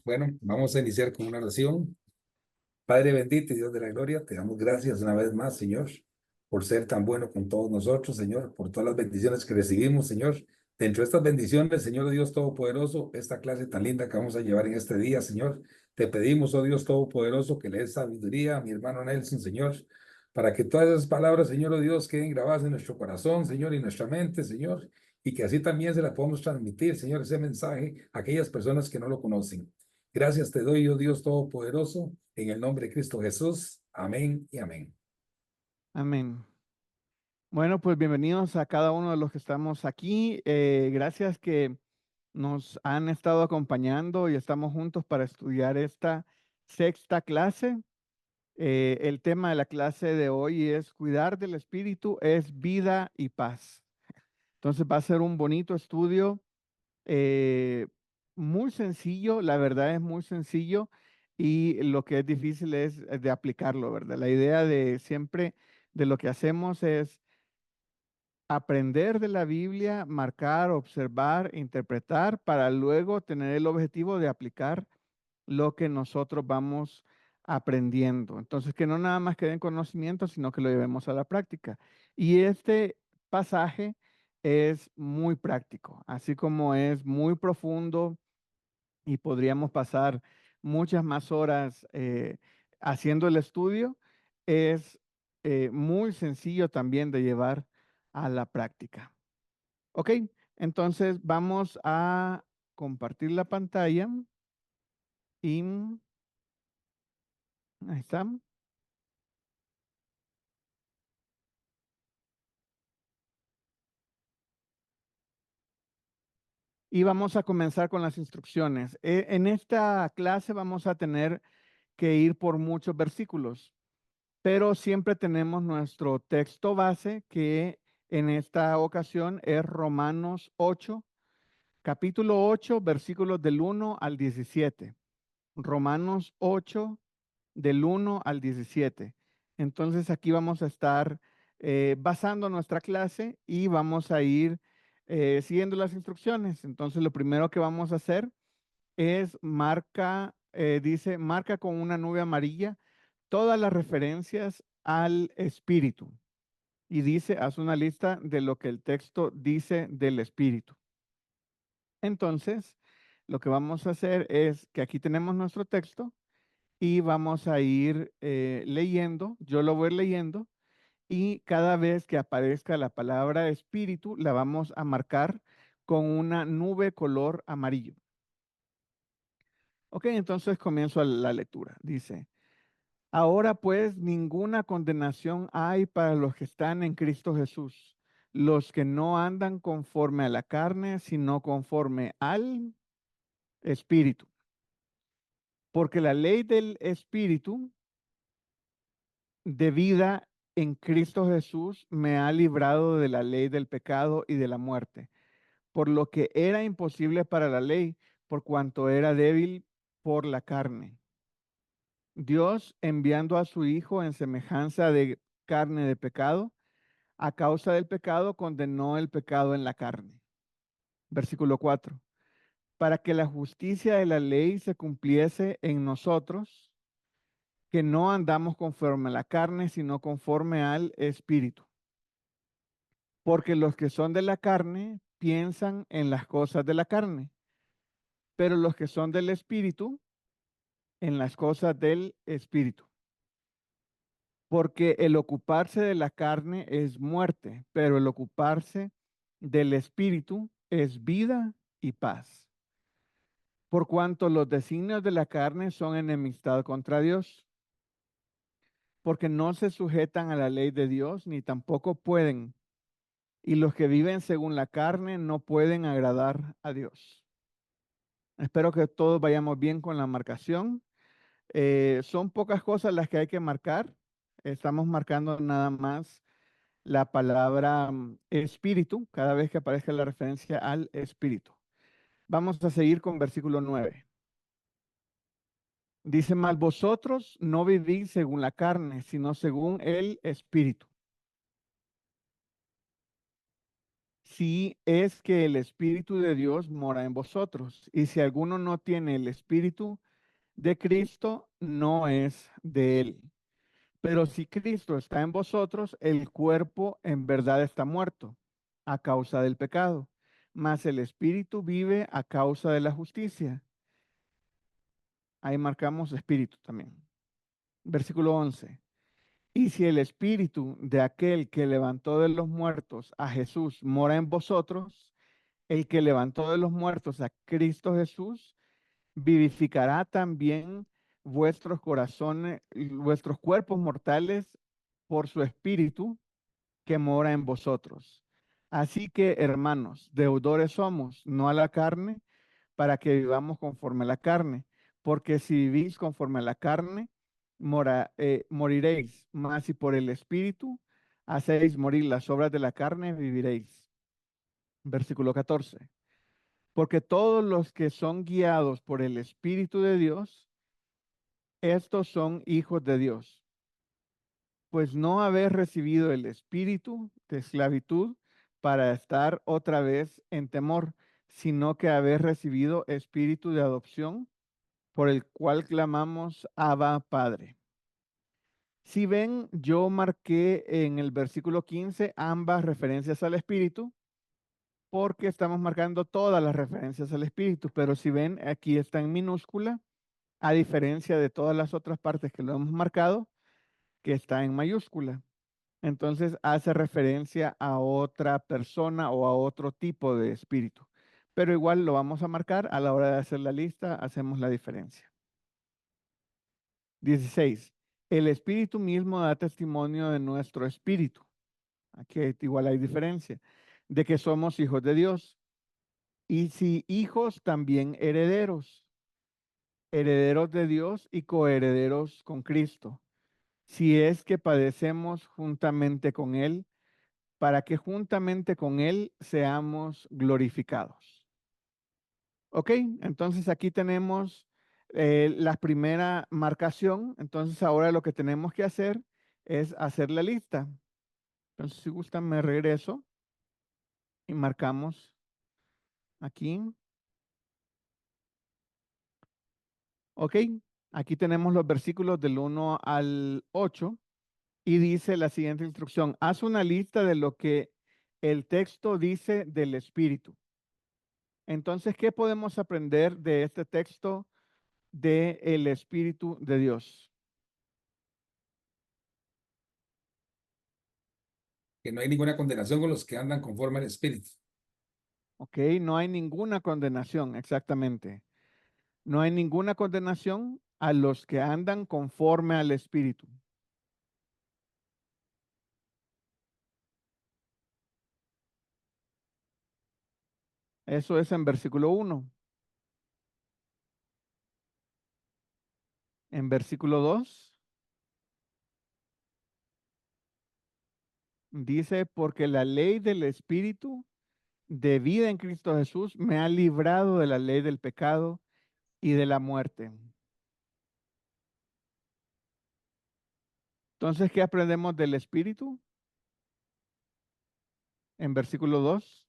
Bueno, vamos a iniciar con una oración. Padre bendito y Dios de la gloria, te damos gracias una vez más, Señor, por ser tan bueno con todos nosotros, Señor, por todas las bendiciones que recibimos, Señor. Dentro de estas bendiciones, Señor Dios Todopoderoso, esta clase tan linda que vamos a llevar en este día, Señor, te pedimos, oh Dios Todopoderoso, que le des sabiduría a mi hermano Nelson, Señor, para que todas esas palabras, Señor oh Dios, queden grabadas en nuestro corazón, Señor, y en nuestra mente, Señor, y que así también se la podamos transmitir, Señor, ese mensaje a aquellas personas que no lo conocen. Gracias te doy, oh Dios Todopoderoso, en el nombre de Cristo Jesús. Amén y amén. Amén. Bueno, pues bienvenidos a cada uno de los que estamos aquí. Gracias que nos han estado acompañando y estamos juntos para estudiar esta sexta clase. El tema de la clase de hoy es cuidar del espíritu es vida y paz. Entonces va a ser un bonito estudio, eh, muy sencillo, la verdad es muy sencillo y lo que es difícil es de aplicarlo, ¿verdad? La idea de siempre de lo que hacemos es aprender de la Biblia, marcar, observar, interpretar, para luego tener el objetivo de aplicar lo que nosotros vamos aprendiendo. Entonces, que no nada más quede en conocimiento, sino que lo llevemos a la práctica. Y este pasaje es muy práctico, así como es muy profundo y podríamos pasar muchas más horas haciendo el estudio, es muy sencillo también de llevar a la práctica. Ok, entonces vamos a compartir la pantalla y ahí está. Y vamos a comenzar con las instrucciones. En esta clase vamos a tener que ir por muchos versículos, pero siempre tenemos nuestro texto base que en esta ocasión es Romanos 8, capítulo 8, versículos del 1 al 17. Romanos 8, del 1 al 17. Entonces aquí vamos a estar basando nuestra clase y vamos a ir siguiendo las instrucciones. Entonces lo primero que vamos a hacer es dice, marca con una nube amarilla todas las referencias al espíritu. Y dice, haz una lista de lo que el texto dice del espíritu. Entonces, lo que vamos a hacer es que aquí tenemos nuestro texto y vamos a ir leyendo, yo lo voy leyendo y cada vez que aparezca la palabra espíritu la vamos a marcar con una nube color amarillo. Ok, entonces comienzo la lectura. Dice, ahora pues ninguna condenación hay para los que están en Cristo Jesús, los que no andan conforme a la carne, sino conforme al espíritu. Porque la ley del espíritu de vida en Cristo Jesús me ha librado de la ley del pecado y de la muerte, por lo que era imposible para la ley, por cuanto era débil por la carne. Dios, enviando a su Hijo en semejanza de carne de pecado, a causa del pecado condenó el pecado en la carne. Versículo 4. Para que la justicia de la ley se cumpliese en nosotros, que no andamos conforme a la carne, sino conforme al Espíritu. Porque los que son de la carne piensan en las cosas de la carne, pero los que son del Espíritu, en las cosas del Espíritu. Porque el ocuparse de la carne es muerte, pero el ocuparse del Espíritu es vida y paz. Por cuanto los designios de la carne son enemistad contra Dios, porque no se sujetan a la ley de Dios, ni tampoco pueden. Y los que viven según la carne no pueden agradar a Dios. Espero que todos vayamos bien con la marcación. Son pocas cosas las que hay que marcar. Estamos marcando nada más la palabra espíritu cada vez que aparezca la referencia al espíritu. Vamos a seguir con versículo 9. Dice, mal vosotros no vivís según la carne, sino según el espíritu. si es que el Espíritu de Dios mora en vosotros. Y si alguno no tiene el Espíritu de Cristo, no es de él. Pero si Cristo está en vosotros, el cuerpo en verdad está muerto a causa del pecado, mas el Espíritu vive a causa de la justicia. Ahí marcamos Espíritu también. Versículo 11. Y si el Espíritu de aquel que levantó de los muertos a Jesús mora en vosotros, el que levantó de los muertos a Cristo Jesús, vivificará también vuestros corazones, vuestros cuerpos mortales por su Espíritu que mora en vosotros. Así que, hermanos, deudores somos, no a la carne, para que vivamos conforme a la carne, porque si vivís conforme a la carne, moriréis, mas si por el Espíritu hacéis morir las obras de la carne, viviréis. Versículo 14. Porque todos los que son guiados por el Espíritu de Dios, estos son hijos de Dios. Pues no habéis recibido el espíritu de esclavitud para estar otra vez en temor, sino que habéis recibido espíritu de adopción, por el cual clamamos Abba Padre. Si ven, yo marqué en el versículo 15 ambas referencias al espíritu, porque estamos marcando todas las referencias al espíritu, pero si ven, aquí está en minúscula, a diferencia de todas las otras partes que lo hemos marcado, que está en mayúscula. Entonces hace referencia a otra persona o a otro tipo de espíritu. Pero igual lo vamos a marcar a la hora de hacer la lista, hacemos la diferencia. 16. El espíritu mismo da testimonio de nuestro espíritu. Aquí igual hay diferencia. De que somos hijos de Dios. Y si hijos, también herederos. Herederos de Dios y coherederos con Cristo. Si es que padecemos juntamente con Él, para que juntamente con Él seamos glorificados. Ok, entonces aquí tenemos la primera marcación. Entonces ahora lo que tenemos que hacer es hacer la lista. Entonces si gustan me regreso y marcamos aquí. Ok, aquí tenemos los versículos del 1 al 8 y dice la siguiente instrucción. Haz una lista de lo que el texto dice del Espíritu. Entonces, ¿qué podemos aprender de este texto del Espíritu de Dios? Que no hay ninguna condenación con los que andan conforme al Espíritu. Ok, no hay ninguna condenación, exactamente. No hay ninguna condenación a los que andan conforme al Espíritu. Eso es en versículo 1. En versículo 2 dice, porque la ley del Espíritu de vida en Cristo Jesús me ha librado de la ley del pecado y de la muerte. Entonces, ¿qué aprendemos del Espíritu? En versículo 2.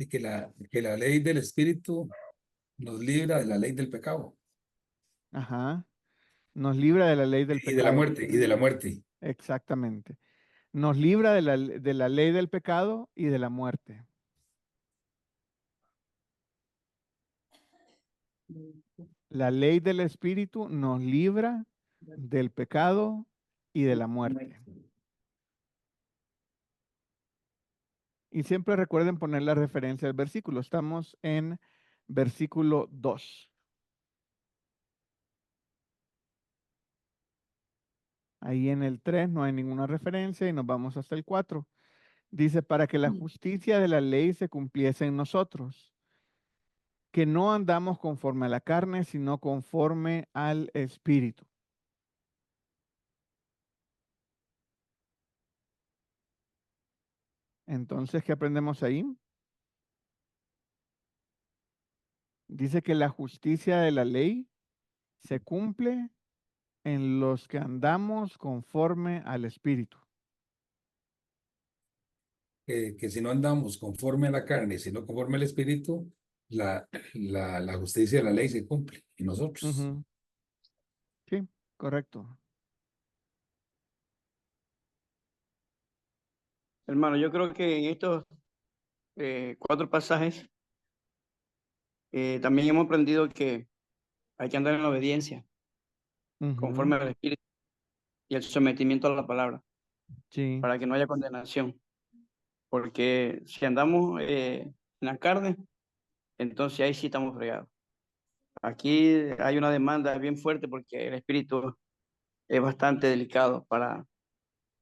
Y que la ley del Espíritu nos libra de la ley del pecado Ajá. Nos libra de la ley del y de la pecado. muerte, y de la muerte. Exactamente. Nos libra de la ley del pecado y de la muerte. La ley del Espíritu nos libra del pecado y de la muerte. Y siempre recuerden poner la referencia al versículo. Estamos en versículo 2. Ahí en el 3 no hay ninguna referencia y nos vamos hasta el 4. Dice, para que la justicia de la ley se cumpliese en nosotros, que no andamos conforme a la carne, sino conforme al Espíritu. Entonces, ¿qué aprendemos ahí? Dice que la justicia de la ley se cumple en los que andamos conforme al Espíritu. que si no andamos conforme a la carne, sino conforme al Espíritu, la justicia de la ley se cumple en nosotros. Ujú. Sí, correcto. Hermano, yo creo que en estos cuatro pasajes también hemos aprendido que hay que andar en la obediencia, Ujú. conforme al Espíritu y el sometimiento a la palabra, Sí. para que no haya condenación. Porque si andamos en la carne, entonces ahí sí estamos fregados. Aquí hay una demanda bien fuerte porque el Espíritu es bastante delicado para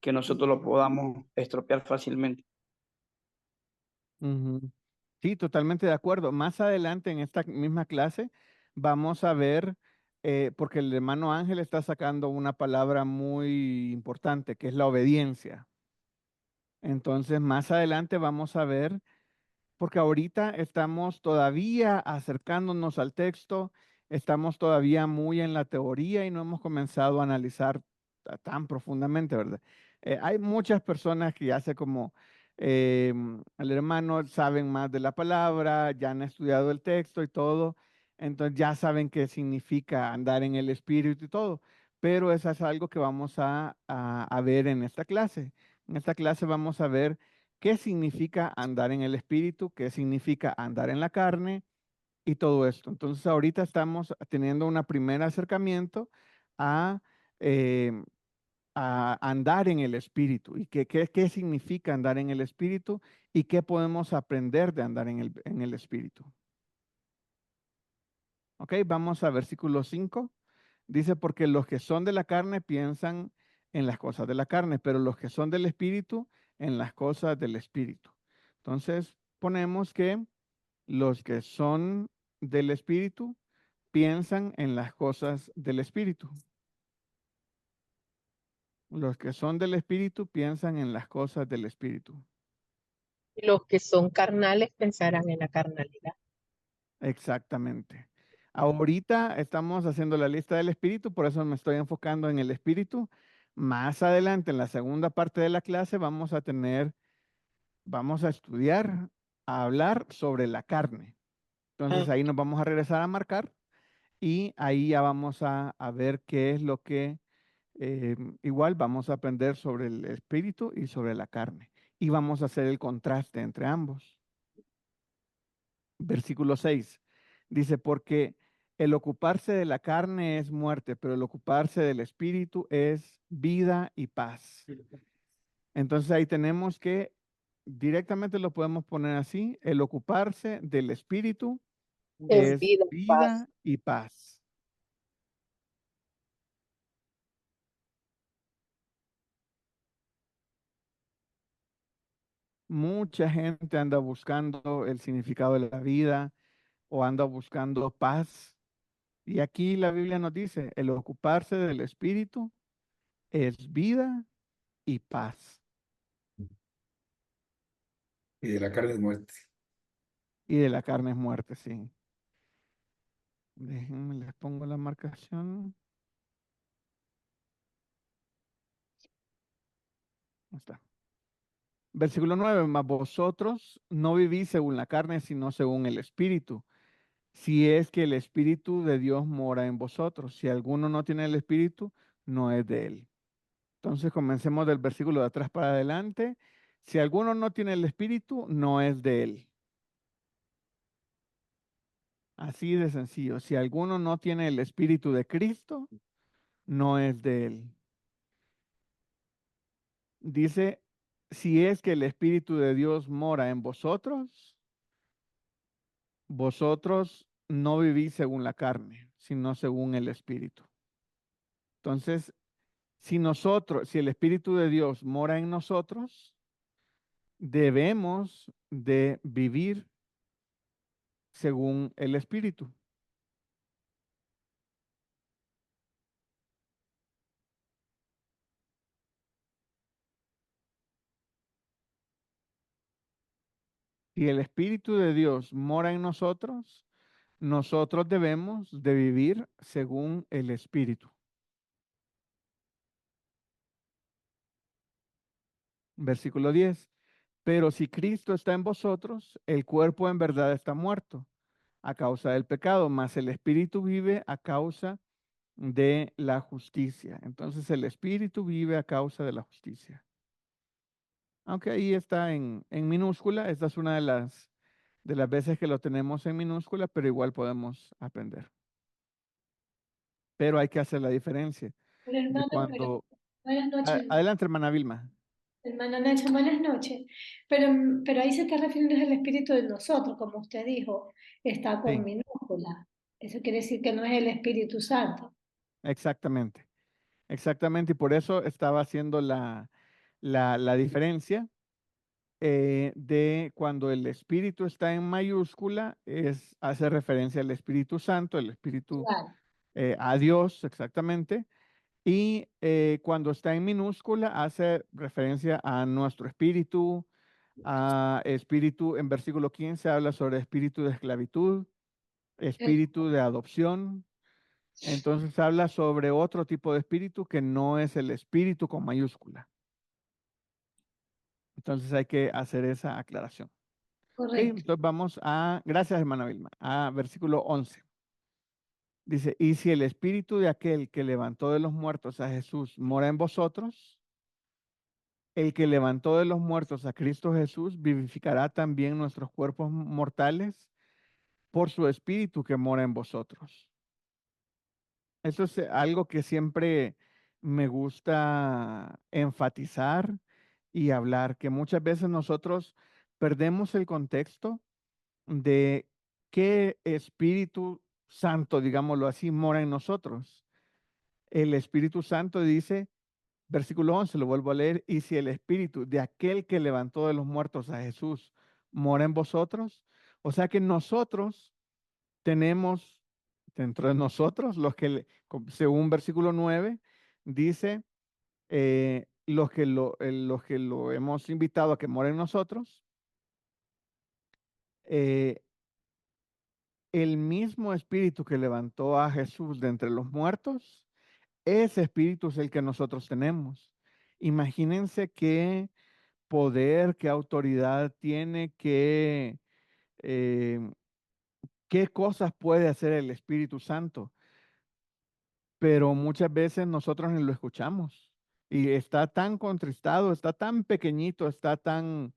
que nosotros lo podamos estropear fácilmente. Ujú. Sí, totalmente de acuerdo. Más adelante en esta misma clase vamos a ver, porque el hermano Ángel está sacando una palabra muy importante, que es la obediencia. Entonces, más adelante vamos a ver, porque ahorita estamos todavía acercándonos al texto, estamos todavía muy en la teoría y no hemos comenzado a analizar tan profundamente, ¿verdad? Hay muchas personas que ya sé como el hermano saben más de la palabra, ya han estudiado el texto y todo, entonces ya saben qué significa andar en el espíritu y todo, pero eso es algo que vamos a ver en esta clase. En esta clase vamos a ver qué significa andar en el espíritu, qué significa andar en la carne y todo esto. Entonces ahorita estamos teniendo un primer acercamiento a, eh, a andar en el espíritu y qué significa andar en el espíritu y qué podemos aprender de andar en el espíritu. Ok, vamos a versículo 5. Dice, porque los que son de la carne piensan en las cosas de la carne, pero los que son del espíritu en las cosas del espíritu. Entonces, ponemos que los que son del espíritu piensan en las cosas del espíritu. Los que son del espíritu piensan en las cosas del espíritu. Los que son carnales pensarán en la carnalidad. Exactamente. Ahorita estamos haciendo la lista del espíritu, por eso me estoy enfocando en el espíritu. Más adelante, en la segunda parte de la clase, vamos a estudiar, a hablar sobre la carne. Entonces Ah, ahí nos vamos a regresar a marcar y ahí ya vamos a ver qué es lo que igual vamos a aprender sobre el espíritu y sobre la carne. Y vamos a hacer el contraste entre ambos. Versículo 6 dice, porque el ocuparse de la carne es muerte, pero el ocuparse del espíritu es vida y paz. Entonces ahí tenemos que directamente lo podemos poner así, el ocuparse del espíritu es es vida, paz. vida y paz. Mucha gente anda buscando el significado de la vida o anda buscando paz. Y aquí la Biblia nos dice, el ocuparse del espíritu es vida y paz. Y de la carne es muerte. Y de la carne es muerte, sí. Déjenme, les pongo la marcación. Ahí está. Versículo 9, mas vosotros no vivís según la carne, sino según el Espíritu. Si es que el Espíritu de Dios mora en vosotros. Si alguno no tiene el Espíritu, no es de él. Entonces comencemos del versículo de atrás para adelante. Si alguno no tiene el Espíritu, no es de él. Así de sencillo. Si alguno no tiene el Espíritu de Cristo, no es de él. Dice, si es que el Espíritu de Dios mora en vosotros, vosotros no vivís según la carne, sino según el Espíritu. Entonces, si el Espíritu de Dios mora en nosotros, debemos de vivir según el Espíritu. Si el Espíritu de Dios mora en nosotros, nosotros debemos de vivir según el Espíritu. Versículo 10. Pero si Cristo está en vosotros, el cuerpo en verdad está muerto a causa del pecado, mas el espíritu vive a causa de la justicia. Entonces el espíritu vive a causa de la justicia. Aunque ahí está en minúscula, esta es una de las veces que lo tenemos en minúscula, pero igual podemos aprender. Pero hay que hacer la diferencia Pero de hermano, cuando... buenas noches, Adelante, hermana Vilma. hermano Nacho, buenas noches. Pero ahí se está refiriendo al espíritu de nosotros, como usted dijo, está con Sí, minúscula. Eso quiere decir que no es el Espíritu Santo. exactamente. Exactamente, y por eso estaba haciendo la diferencia de cuando el espíritu está en mayúscula, hace referencia al Espíritu Santo, el Espíritu Claro, a Dios, exactamente. Y cuando está en minúscula, hace referencia a nuestro espíritu, a espíritu, en versículo 15 habla sobre espíritu de esclavitud, el- espíritu de adopción. Entonces habla sobre otro tipo de espíritu que no es el espíritu con mayúscula. Entonces hay que hacer esa aclaración. Ok, correcto. entonces vamos gracias hermana Vilma, a versículo 11. Dice, y si el espíritu de aquel que levantó de los muertos a Jesús mora en vosotros, el que levantó de los muertos a Cristo Jesús vivificará también nuestros cuerpos mortales por su espíritu que mora en vosotros. Eso es algo que siempre me gusta enfatizar y hablar, que muchas veces nosotros perdemos el contexto de qué Espíritu Santo, digámoslo así, mora en nosotros. El Espíritu Santo dice, versículo 11, lo vuelvo a leer, y si el Espíritu de aquel que levantó de los muertos a Jesús mora en vosotros, o sea que nosotros tenemos dentro de nosotros, según versículo 9, dice, los que lo hemos invitado a que more en nosotros, eh, el mismo espíritu que levantó a Jesús de entre los muertos, ese espíritu es el que nosotros tenemos. Imagínense qué poder, qué autoridad tiene, eh, qué cosas puede hacer el Espíritu Santo, pero muchas veces nosotros ni lo escuchamos y está tan contristado, está tan pequeñito, está tan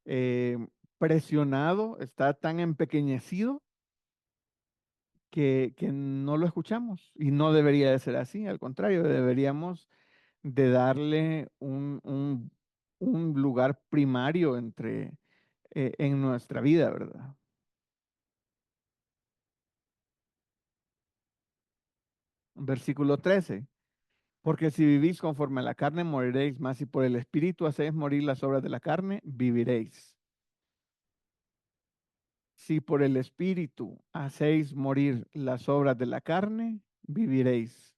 eh, presionado, está tan empequeñecido que no lo escuchamos y no debería de ser así, al contrario, deberíamos de darle un lugar primario en nuestra vida, ¿verdad? Versículo 13. Porque si vivís conforme a la carne, moriréis, mas si por el Espíritu hacéis morir las obras de la carne, viviréis. Si por el Espíritu hacéis morir las obras de la carne, viviréis.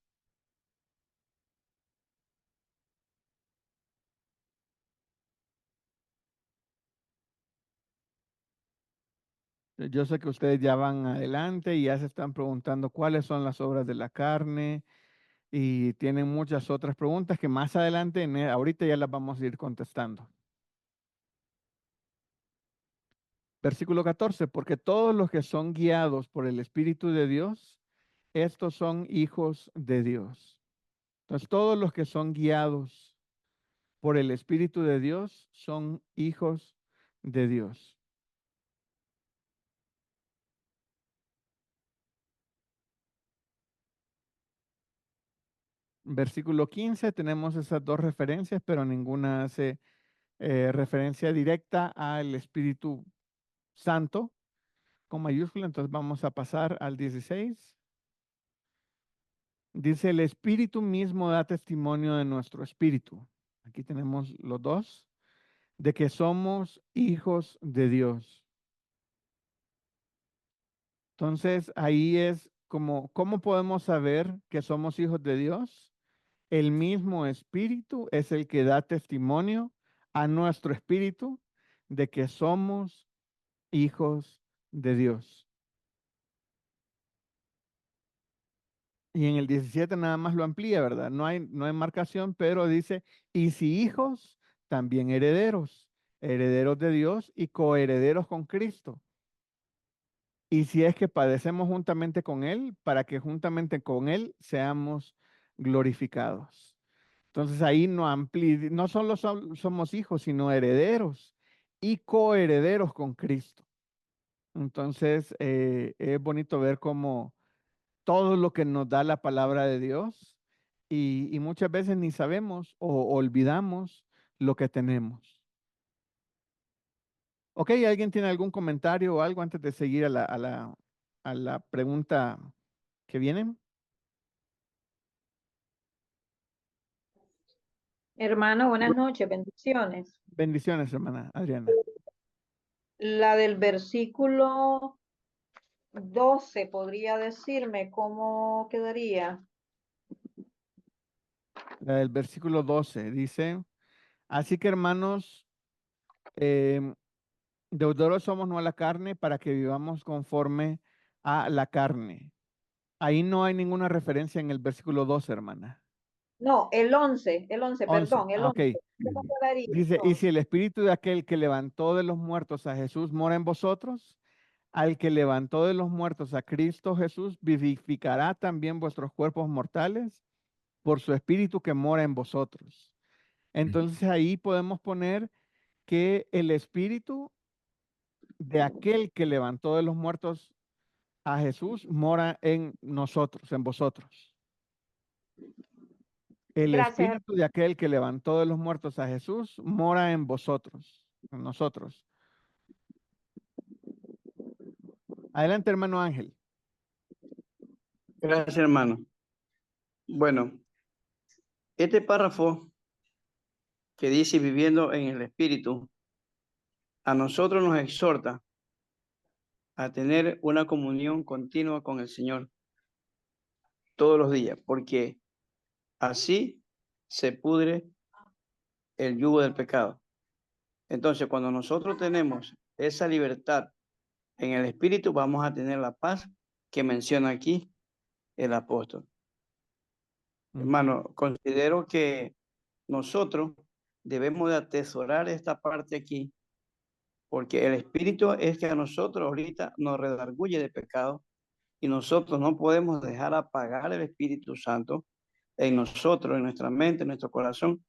Yo sé que ustedes ya van adelante y ya se están preguntando cuáles son las obras de la carne y tienen muchas otras preguntas que más adelante, ahorita ya las vamos a ir contestando. Versículo 14, porque todos los que son guiados por el Espíritu de Dios, estos son hijos de Dios. Entonces, todos los que son guiados por el Espíritu de Dios son hijos de Dios. Versículo 15, tenemos esas dos referencias, pero ninguna hace referencia directa al Espíritu Santo con mayúscula. Entonces, vamos a pasar al 16. Dice, el Espíritu mismo da testimonio de nuestro espíritu. Aquí tenemos los dos, de que somos hijos de Dios. Entonces, ahí es como, ¿cómo podemos saber que somos hijos de Dios? El mismo Espíritu es el que da testimonio a nuestro espíritu de que somos hijos de Dios. Y en el 17 nada más lo amplía, ¿verdad? No hay marcación, pero dice, y si hijos, también herederos. herederos de Dios y coherederos con Cristo. Y si es que padecemos juntamente con Él, para que juntamente con Él seamos glorificados. Entonces ahí no solo somos hijos, sino herederos y coherederos con Cristo. Entonces es bonito ver cómo todo lo que nos da la palabra de Dios y muchas veces ni sabemos o olvidamos lo que tenemos. Ok, ¿alguien tiene algún comentario o algo antes de seguir a la pregunta que viene? Hermano, buenas noches, bendiciones. Bendiciones, hermana Adriana. La del versículo 12, ¿podría decirme cómo quedaría? La del versículo 12 dice, así que hermanos, deudores somos no a la carne para que vivamos conforme a la carne. Ahí no hay ninguna referencia en el versículo 12, hermana. No, el 11, 11. perdón, el Ok. 11. ¿Cómo quedaría Dice, y si entonces? el espíritu de aquel que levantó de los muertos a Jesús mora en vosotros, al que levantó de los muertos a Cristo Jesús, vivificará también vuestros cuerpos mortales por su espíritu que mora en vosotros. Entonces ahí podemos poner que el espíritu de aquel que levantó de los muertos a Jesús mora en nosotros, en vosotros. El Gracias. espíritu de aquel que levantó de los muertos a Jesús mora en vosotros, en nosotros. Adelante, hermano Ángel. Gracias, hermano. Bueno, este párrafo que dice viviendo en el Espíritu, a nosotros nos exhorta a tener una comunión continua con el Señor todos los días, porque así se pudre el yugo del pecado. Entonces, cuando nosotros tenemos esa libertad en el Espíritu, vamos a tener la paz que menciona aquí el apóstol. Hermano, considero que nosotros debemos de atesorar esta parte aquí, porque el Espíritu es que a nosotros ahorita nos redarguye de pecado y nosotros no podemos dejar apagar el Espíritu Santo en nosotros, en nuestra mente, en nuestro corazón.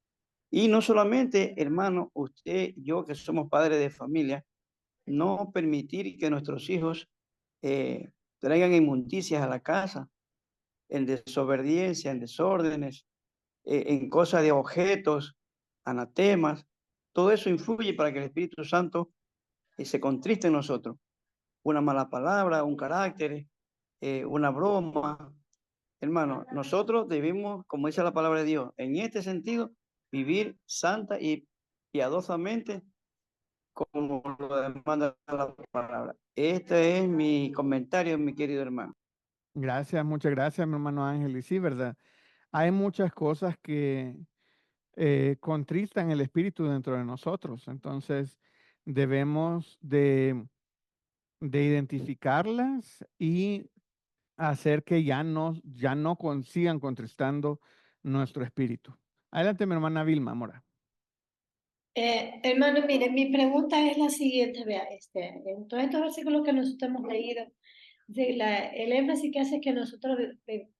Y no solamente, hermano, usted y yo que somos padres de familia, no permitir que nuestros hijos traigan inmundicias a la casa, en desobediencia, en desórdenes, en cosas de objetos, anatemas. Todo eso influye para que el Espíritu Santo se contriste en nosotros. Una mala palabra, un carácter, una broma. Hermano, nosotros debemos, como dice la palabra de Dios, en este sentido, vivir santa y piadosamente como lo demanda la palabra. Este es mi comentario, mi querido hermano. Gracias, muchas gracias, mi hermano Ángel. Y sí, ¿verdad? Hay muchas cosas que contristan el espíritu dentro de nosotros. Entonces, debemos de identificarlas y hacer que ya no sigan contristando nuestro espíritu. Adelante, mi hermana Vilma Mora. Hermano, mire, mi pregunta es la siguiente, vea, en todos estos versículos que nosotros hemos leído, el énfasis que hace es que nosotros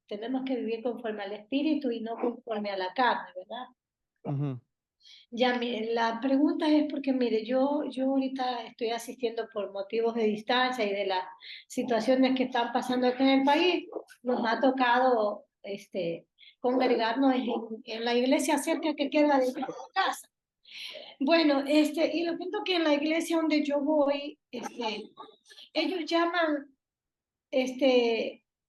tenemos que vivir conforme al Espíritu y no conforme a la carne, ¿verdad? Ujú. Ya, mire, la pregunta es porque, mire, yo ahorita estoy asistiendo por motivos de distancia y de las situaciones que están pasando aquí en el país, nos ha tocado congregarnos en la iglesia cerca que queda de nuestra casa. Bueno, y lo siento que en la iglesia donde yo voy, ellos llaman,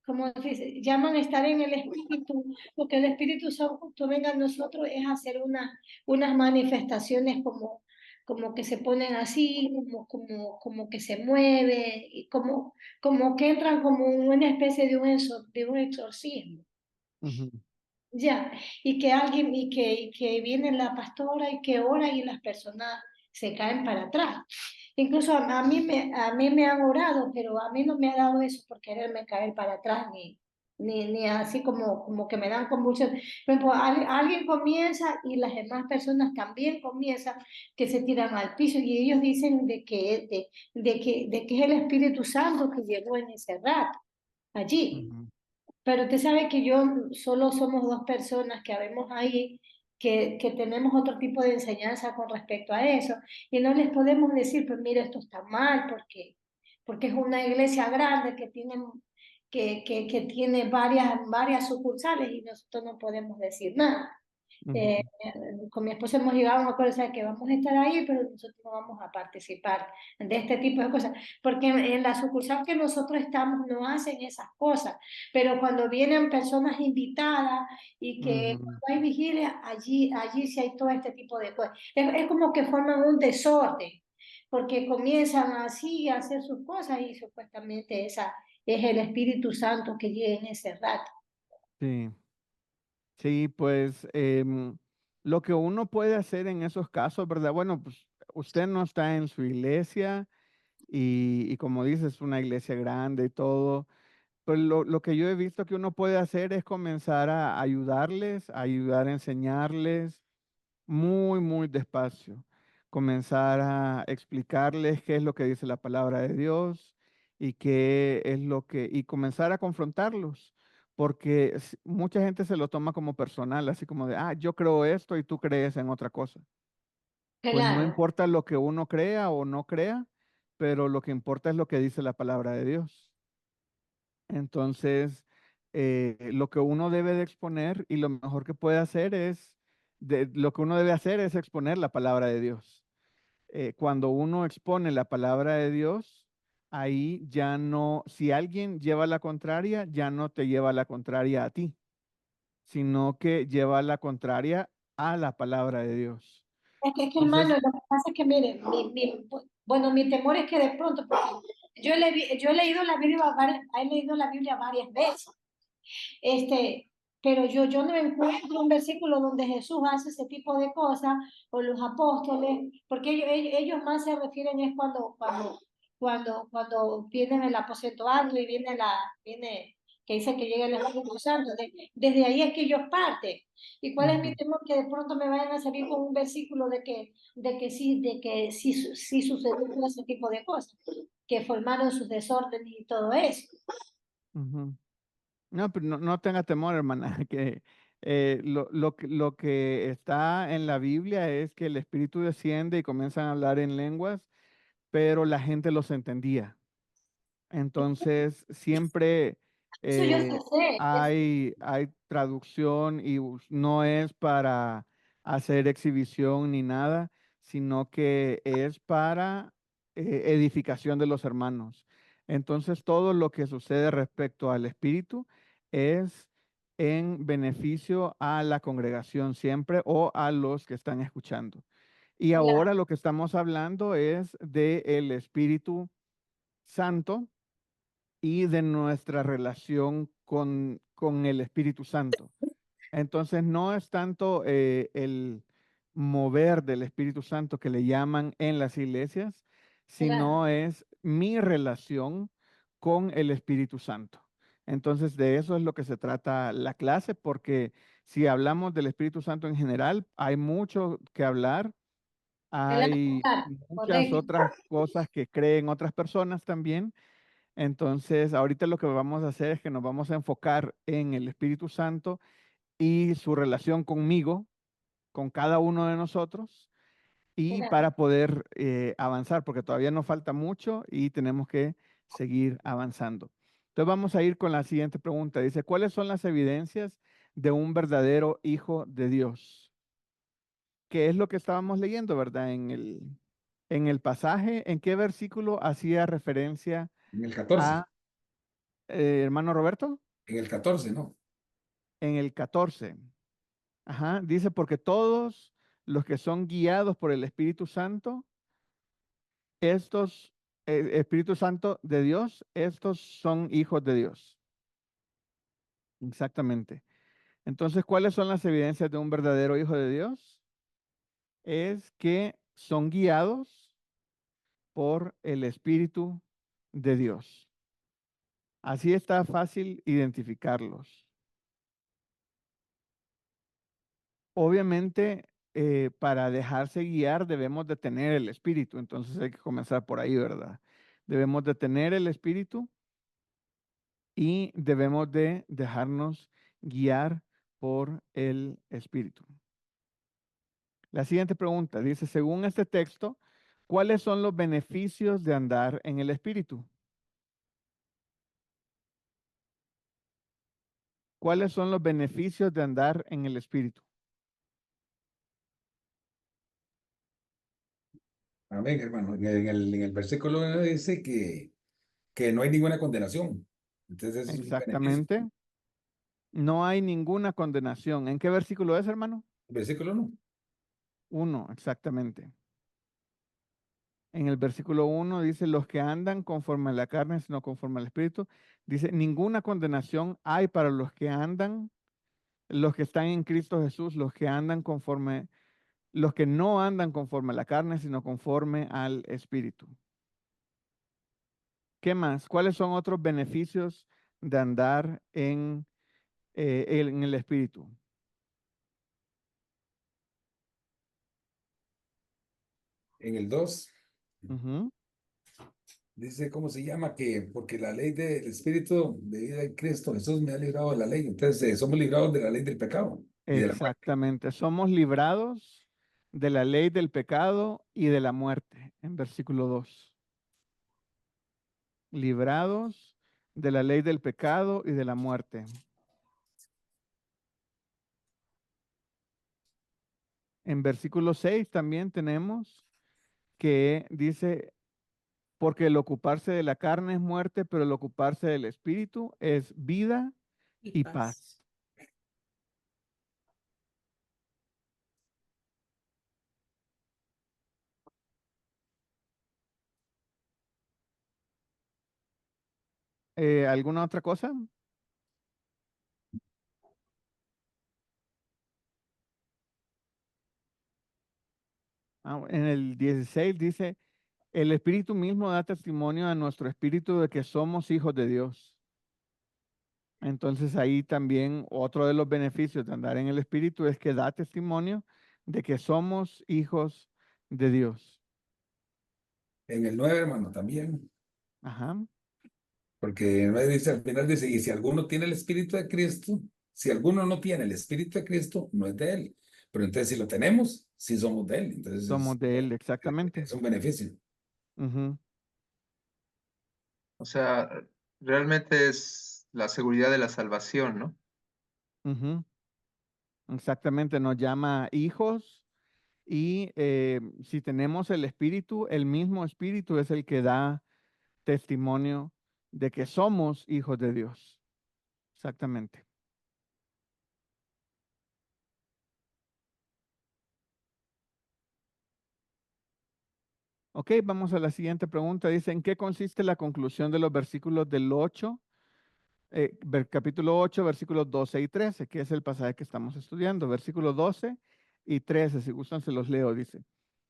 como se dice, llaman estar en el Espíritu, porque el Espíritu Santo venga a nosotros es hacer unas manifestaciones como que se ponen así, como que se mueve, y como que entran como una especie de un exorcismo. Ujú. Ya, y que alguien, y que viene la pastora y que ora y las personas se caen para atrás. Incluso a mí me han orado, pero a mí no me ha dado eso por quererme caer para atrás ni así como que me dan convulsiones. Por ejemplo, alguien comienza y las demás personas también comienzan que se tiran al piso y ellos dicen de que es el Espíritu Santo que llegó en ese rato allí. Ujú. Pero usted sabe que yo solo somos dos personas que habemos ahí, que tenemos otro tipo de enseñanza con respecto a eso, y no les podemos decir, pues mira, esto está mal, porque es una iglesia grande que tiene varias sucursales y nosotros no podemos decir nada. Eh, Ujú. con mi esposo hemos llegado a un acuerdo, o sea, que vamos a estar ahí, pero nosotros no vamos a participar de este tipo de cosas, porque en la sucursal que nosotros estamos no hacen esas cosas, pero cuando vienen personas invitadas y que Ujú. cuando hay vigilia, allí sí hay todo este tipo de cosas. Es como que forman un desorden, porque comienzan así a hacer sus cosas y supuestamente esa es el Espíritu Santo que llega en ese rato. Sí, sí, pues lo que uno puede hacer en esos casos, ¿verdad? Bueno, pues usted no está en su iglesia y como dices, es una iglesia grande y todo. Pues lo que yo he visto que uno puede hacer es comenzar a ayudarles, a ayudar a enseñarles muy, muy despacio. Comenzar a explicarles qué es lo que dice la palabra de Dios y qué es lo que, y comenzar a confrontarlos. Porque mucha gente se lo toma como personal, así como de, ah, yo creo esto y tú crees en otra cosa. Pues no Claro, importa lo que uno crea o no crea, pero lo que importa es lo que dice la palabra de Dios. Entonces, lo que uno debe de exponer y lo mejor que puede hacer es, lo que uno debe hacer es exponer la palabra de Dios. Cuando uno expone la palabra de Dios, ahí ya no, si alguien lleva la contraria, ya no te lleva la contraria a ti, sino que lleva la contraria a la palabra de Dios. es que hermano, Entonces, lo que pasa es que mire, bueno, mi temor es que de pronto, porque yo he leído la Biblia varias veces, pero yo no encuentro un versículo donde Jesús hace ese tipo de cosas, o los apóstoles, porque ellos más se refieren es cuando vienen el aposento alto y viene, que dice que llega el Espíritu Santo, desde ahí es que ellos parten. ¿Y cuál es mi ujú, temor? Que de pronto me vayan a salir con un versículo de que sí sucedió todo ese tipo de cosas, que formaron sus desórdenes y todo eso. ujú. No, pero no tenga temor, hermana, que lo que está en la Biblia es que el Espíritu desciende y comienzan a hablar en lenguas, pero la gente los entendía. Entonces, siempre Eso yo sé, hay traducción y no es para hacer exhibición ni nada, sino que es para edificación de los hermanos. Entonces, todo lo que sucede respecto al Espíritu es en beneficio a la congregación siempre o a los que están escuchando. Y claro, ahora lo que estamos hablando es del Espíritu Santo y de nuestra relación con el Espíritu Santo. Entonces, no es tanto el mover del Espíritu Santo que le llaman en las iglesias, claro, sino es mi relación con el Espíritu Santo. Entonces, de eso es lo que se trata la clase, porque si hablamos del Espíritu Santo en general, hay mucho que hablar. claro, Hay claro, muchas correcto. otras cosas que creen otras personas también. Entonces, ahorita lo que vamos a hacer es que nos vamos a enfocar en el Espíritu Santo y su relación conmigo, con cada uno de nosotros, y Claro. para poder avanzar, porque todavía nos falta mucho y tenemos que seguir avanzando. Entonces, vamos a ir con la siguiente pregunta. Dice, ¿cuáles son las evidencias de un verdadero hijo de Dios? ¿Qué es lo que estábamos leyendo, verdad? En el pasaje, ¿en qué versículo hacía referencia En el 14, a hermano Roberto? en el 14, ¿no? En el 14. Ajá, dice, porque todos los que son guiados por el Espíritu Santo, estos, Espíritu Santo de Dios, estos son hijos de Dios. Exactamente. Entonces, ¿cuáles son las evidencias de un verdadero hijo de Dios? Es que son guiados por el Espíritu de Dios. Así está fácil identificarlos. Obviamente, para dejarse guiar debemos de tener el Espíritu, entonces hay que comenzar por ahí, ¿verdad? Debemos de tener el Espíritu y debemos de dejarnos guiar por el Espíritu. La siguiente pregunta dice, según este texto, ¿cuáles son los beneficios de andar en el Espíritu? ¿Cuáles son los beneficios de andar en el Espíritu? Amén, hermano. En el versículo 1 dice que no hay ninguna condenación. Entonces, eso es un beneficio. Exactamente. No hay ninguna condenación. ¿En qué versículo es, hermano? El versículo 1. 1, exactamente. En el versículo 1 dice, los que andan conforme a la carne, sino conforme al Espíritu. Dice, ninguna condenación hay para los que andan, los que están en Cristo Jesús, los que andan conforme, los que no andan conforme a la carne, sino conforme al Espíritu. ¿Qué más? ¿Cuáles son otros beneficios de andar en el Espíritu? En el 2 Ujú. dice, ¿cómo se llama? Que porque la ley del Espíritu de vida en Cristo Jesús me ha librado de la ley. Entonces, somos librados de la ley del pecado y de la muerte. Exactamente. Somos librados de la ley del pecado y de la muerte, en versículo 2. Librados de la ley del pecado y de la muerte. En versículo 6 también tenemos que dice, porque el ocuparse de la carne es muerte, pero el ocuparse del espíritu es vida y paz. ¿Alguna otra cosa? En el 16 dice, el espíritu mismo da testimonio a nuestro espíritu de que somos hijos de Dios. Entonces ahí también otro de los beneficios de andar en el espíritu es que da testimonio de que somos hijos de Dios. En el 9, hermano, también. Ajá. Porque en el 9 dice, al final dice, y si alguno tiene el Espíritu de Cristo, si alguno no tiene el Espíritu de Cristo, no es de él. Pero entonces si lo tenemos, sí somos de él. Entonces Somos de Él, es, exactamente. es un beneficio. Ujú, O sea, realmente es la seguridad de la salvación, ¿no? ujú. Exactamente, nos llama hijos y si tenemos el espíritu, el mismo espíritu es el que da testimonio de que somos hijos de Dios. Exactamente. Ok, vamos a la siguiente pregunta. Dice, ¿en qué consiste la conclusión de los versículos del 8, capítulo 8, versículos 12 y 13, que es el pasaje que estamos estudiando? Versículos 12 y 13, si gustan se los leo, dice.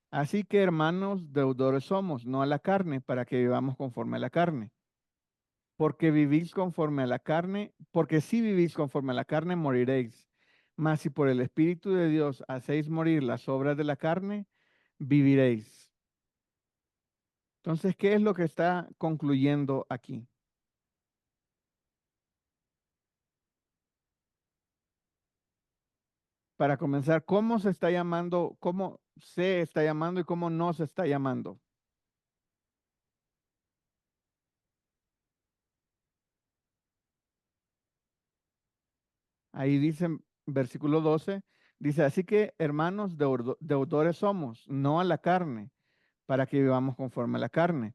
Así que hermanos, deudores somos, no a la carne, para que vivamos conforme a la carne. Porque vivís conforme a la carne, porque si vivís conforme a la carne, moriréis. Mas si por el Espíritu de Dios hacéis morir las obras de la carne, viviréis. Entonces, ¿qué es lo que está concluyendo aquí? Para comenzar, ¿cómo se está llamando, cómo se está llamando y cómo no se está llamando? Ahí dice, versículo 12, dice, así que hermanos, deudores somos, no a la carne, para que vivamos conforme a la carne.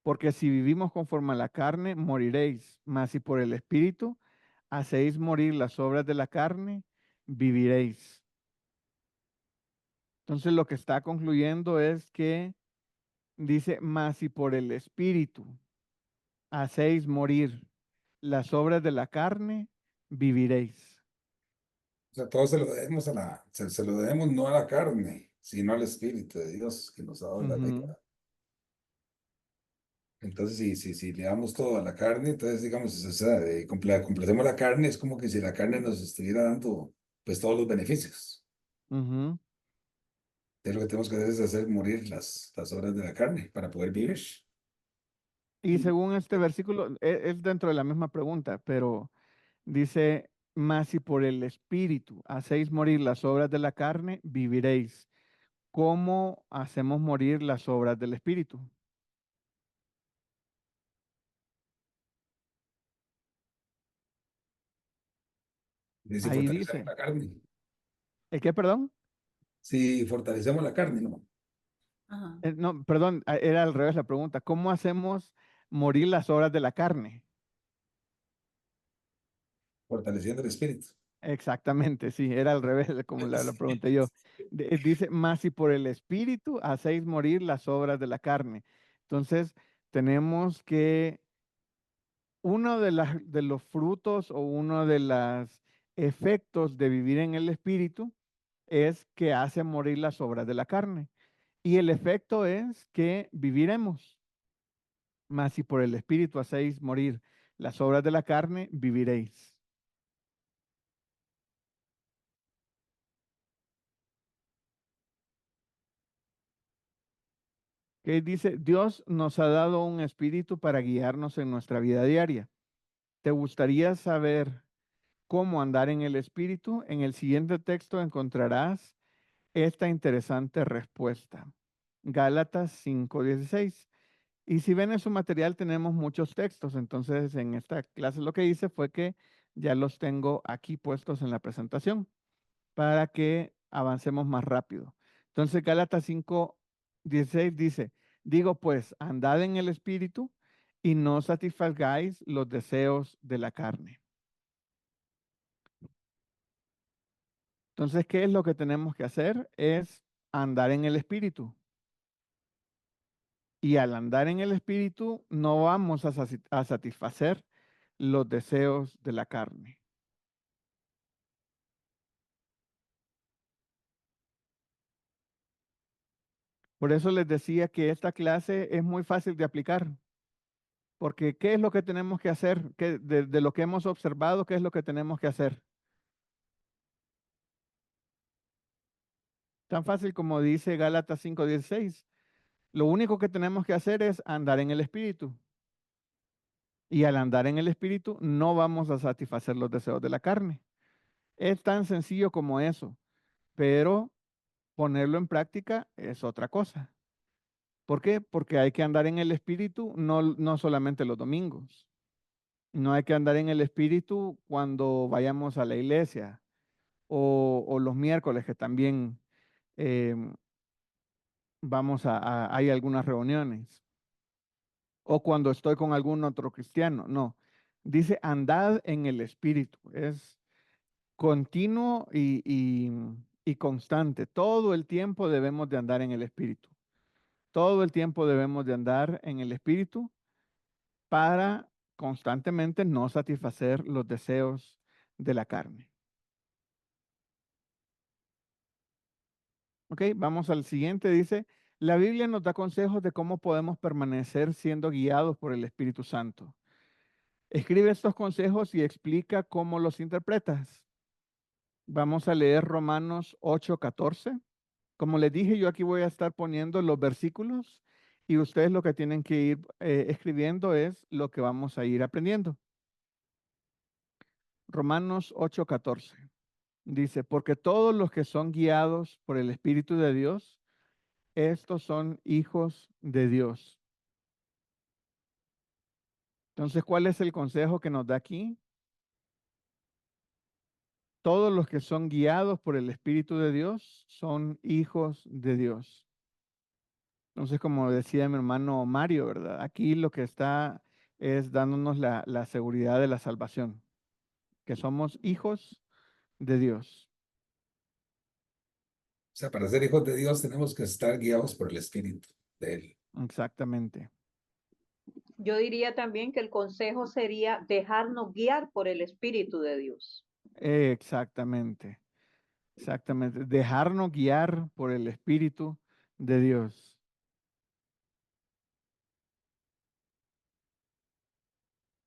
Porque si vivimos conforme a la carne, moriréis, mas si por el Espíritu hacéis morir las obras de la carne, viviréis. Entonces lo que está concluyendo es que dice, mas si por el Espíritu hacéis morir las obras de la carne, viviréis. O sea, todo se lo debemos se lo debemos no a la carne, sino al Espíritu de Dios que nos ha dado la Ujú. vida. Entonces, si le damos todo a la carne, entonces, digamos, o sea, complacemos la carne, es como que si la carne nos estuviera dando, pues, todos los beneficios. Ujú. Entonces, lo que tenemos que hacer es hacer morir las obras de la carne para poder vivir. Y según este versículo, es dentro de la misma pregunta, pero dice, mas si por el Espíritu hacéis morir las obras de la carne, viviréis. ¿Cómo hacemos morir las obras del Espíritu? Dice, Ahí fortalecemos dice, la carne. ¿el qué, perdón? Si fortalecemos la carne, ¿no? Ajá. No, perdón, era al revés la pregunta. ¿Cómo hacemos morir las obras de la carne? Fortaleciendo el espíritu. Exactamente, sí, era al revés de como la pregunté yo. Dice, más si por el Espíritu hacéis morir las obras de la carne. Entonces, tenemos que uno de los frutos o uno de los efectos de vivir en el Espíritu es que hace morir las obras de la carne. Y el efecto es que viviremos. Mas si por el Espíritu hacéis morir las obras de la carne, viviréis. Que dice, Dios nos ha dado un espíritu para guiarnos en nuestra vida diaria. ¿Te gustaría saber cómo andar en el espíritu? En el siguiente texto encontrarás esta interesante respuesta. Gálatas 5:16. Y si ven en su material tenemos muchos textos, entonces en esta clase lo que hice fue que ya los tengo aquí puestos en la presentación para que avancemos más rápido. Entonces Gálatas 5:16 dice, digo pues, andad en el espíritu y no satisfagáis los deseos de la carne. Entonces, ¿qué es lo que tenemos que hacer? Es andar en el espíritu. Y al andar en el espíritu no vamos a satisfacer los deseos de la carne. Por eso les decía que esta clase es muy fácil de aplicar. Porque ¿qué es lo que tenemos que hacer? De lo que hemos observado, ¿qué es lo que tenemos que hacer? Tan fácil como dice Gálatas 5:16. Lo único que tenemos que hacer es andar en el Espíritu. Y al andar en el Espíritu no vamos a satisfacer los deseos de la carne. Es tan sencillo como eso, pero ponerlo en práctica es otra cosa. ¿Por qué? Porque hay que andar en el Espíritu no solamente los domingos. No hay que andar en el Espíritu cuando vayamos a la iglesia o los miércoles que también hay algunas reuniones o cuando estoy con algún otro cristiano. No, dice andad en el Espíritu. Es continuo y constante. Todo el tiempo debemos de andar en el Espíritu. Todo el tiempo debemos de andar en el Espíritu para constantemente no satisfacer los deseos de la carne. Ok, vamos al siguiente. Dice, la Biblia nos da consejos de cómo podemos permanecer siendo guiados por el Espíritu Santo. Escribe estos consejos y explica cómo los interpretas. Vamos a leer Romanos 8:14. Como les dije, yo aquí voy a estar poniendo los versículos y ustedes lo que tienen que ir escribiendo es lo que vamos a ir aprendiendo. Romanos 8:14 dice, porque todos los que son guiados por el Espíritu de Dios, estos son hijos de Dios. Entonces, ¿cuál es el consejo que nos da aquí? Todos los que son guiados por el Espíritu de Dios son hijos de Dios. Entonces, como decía mi hermano Mario, ¿verdad? Aquí lo que está es dándonos la seguridad de la salvación, que somos hijos de Dios. O sea, para ser hijos de Dios tenemos que estar guiados por el espíritu de Él. Exactamente. Yo diría también que el consejo sería dejarnos guiar por el Espíritu de Dios. Exactamente. Exactamente. Dejarnos guiar por el Espíritu de Dios.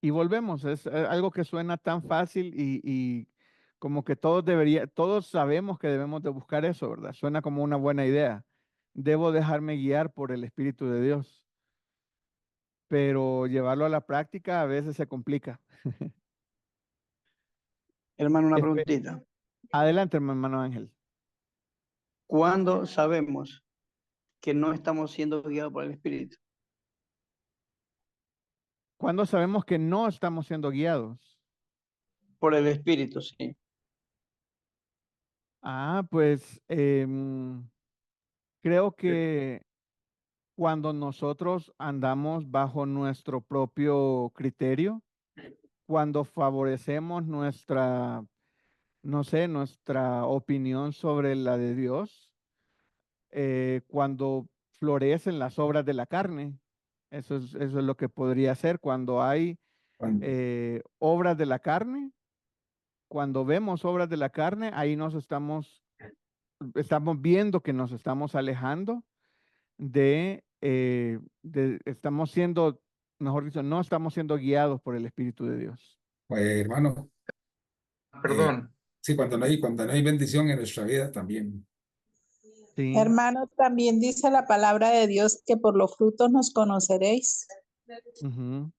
Y volvemos, es algo que suena tan fácil y como que todos sabemos que debemos de buscar eso, ¿verdad? Suena como una buena idea. Debo dejarme guiar por el Espíritu de Dios, pero llevarlo a la práctica a veces se complica. Hermano, una Espe- preguntita. Adelante, hermano Ángel. ¿Cuándo sabemos que no estamos siendo guiados por el Espíritu? ¿Cuándo sabemos que no estamos siendo guiados? Por el Espíritu, sí. Pues creo que cuando nosotros andamos bajo nuestro propio criterio, cuando favorecemos nuestra, no sé, nuestra opinión sobre la de Dios, cuando florecen las obras de la carne, eso es lo que podría ser cuando hay Cuando, obras de la carne, cuando vemos obras de la carne, ahí estamos viendo que nos estamos alejando estamos siendo, mejor dicho, no estamos siendo guiados por el Espíritu de Dios. hermano, eh, Perdón, sí, cuando no hay bendición en nuestra vida también. Sí, Hermano, también dice la palabra de Dios que por los frutos nos conoceréis. ujú,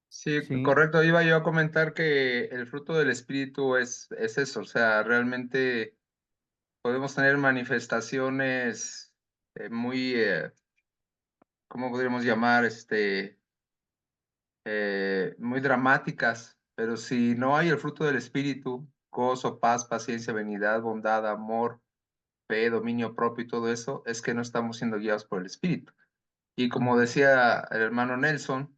sí, sí, correcto. Iba yo a comentar que el fruto del Espíritu es eso, o sea, realmente podemos tener manifestaciones muy, ¿cómo podríamos llamar? Muy dramáticas, pero si no hay el fruto del Espíritu, gozo, paz, paciencia, benignidad, bondad, amor, fe, dominio propio y todo eso, es que no estamos siendo guiados por el Espíritu. Y como ujú, decía el hermano Nelson,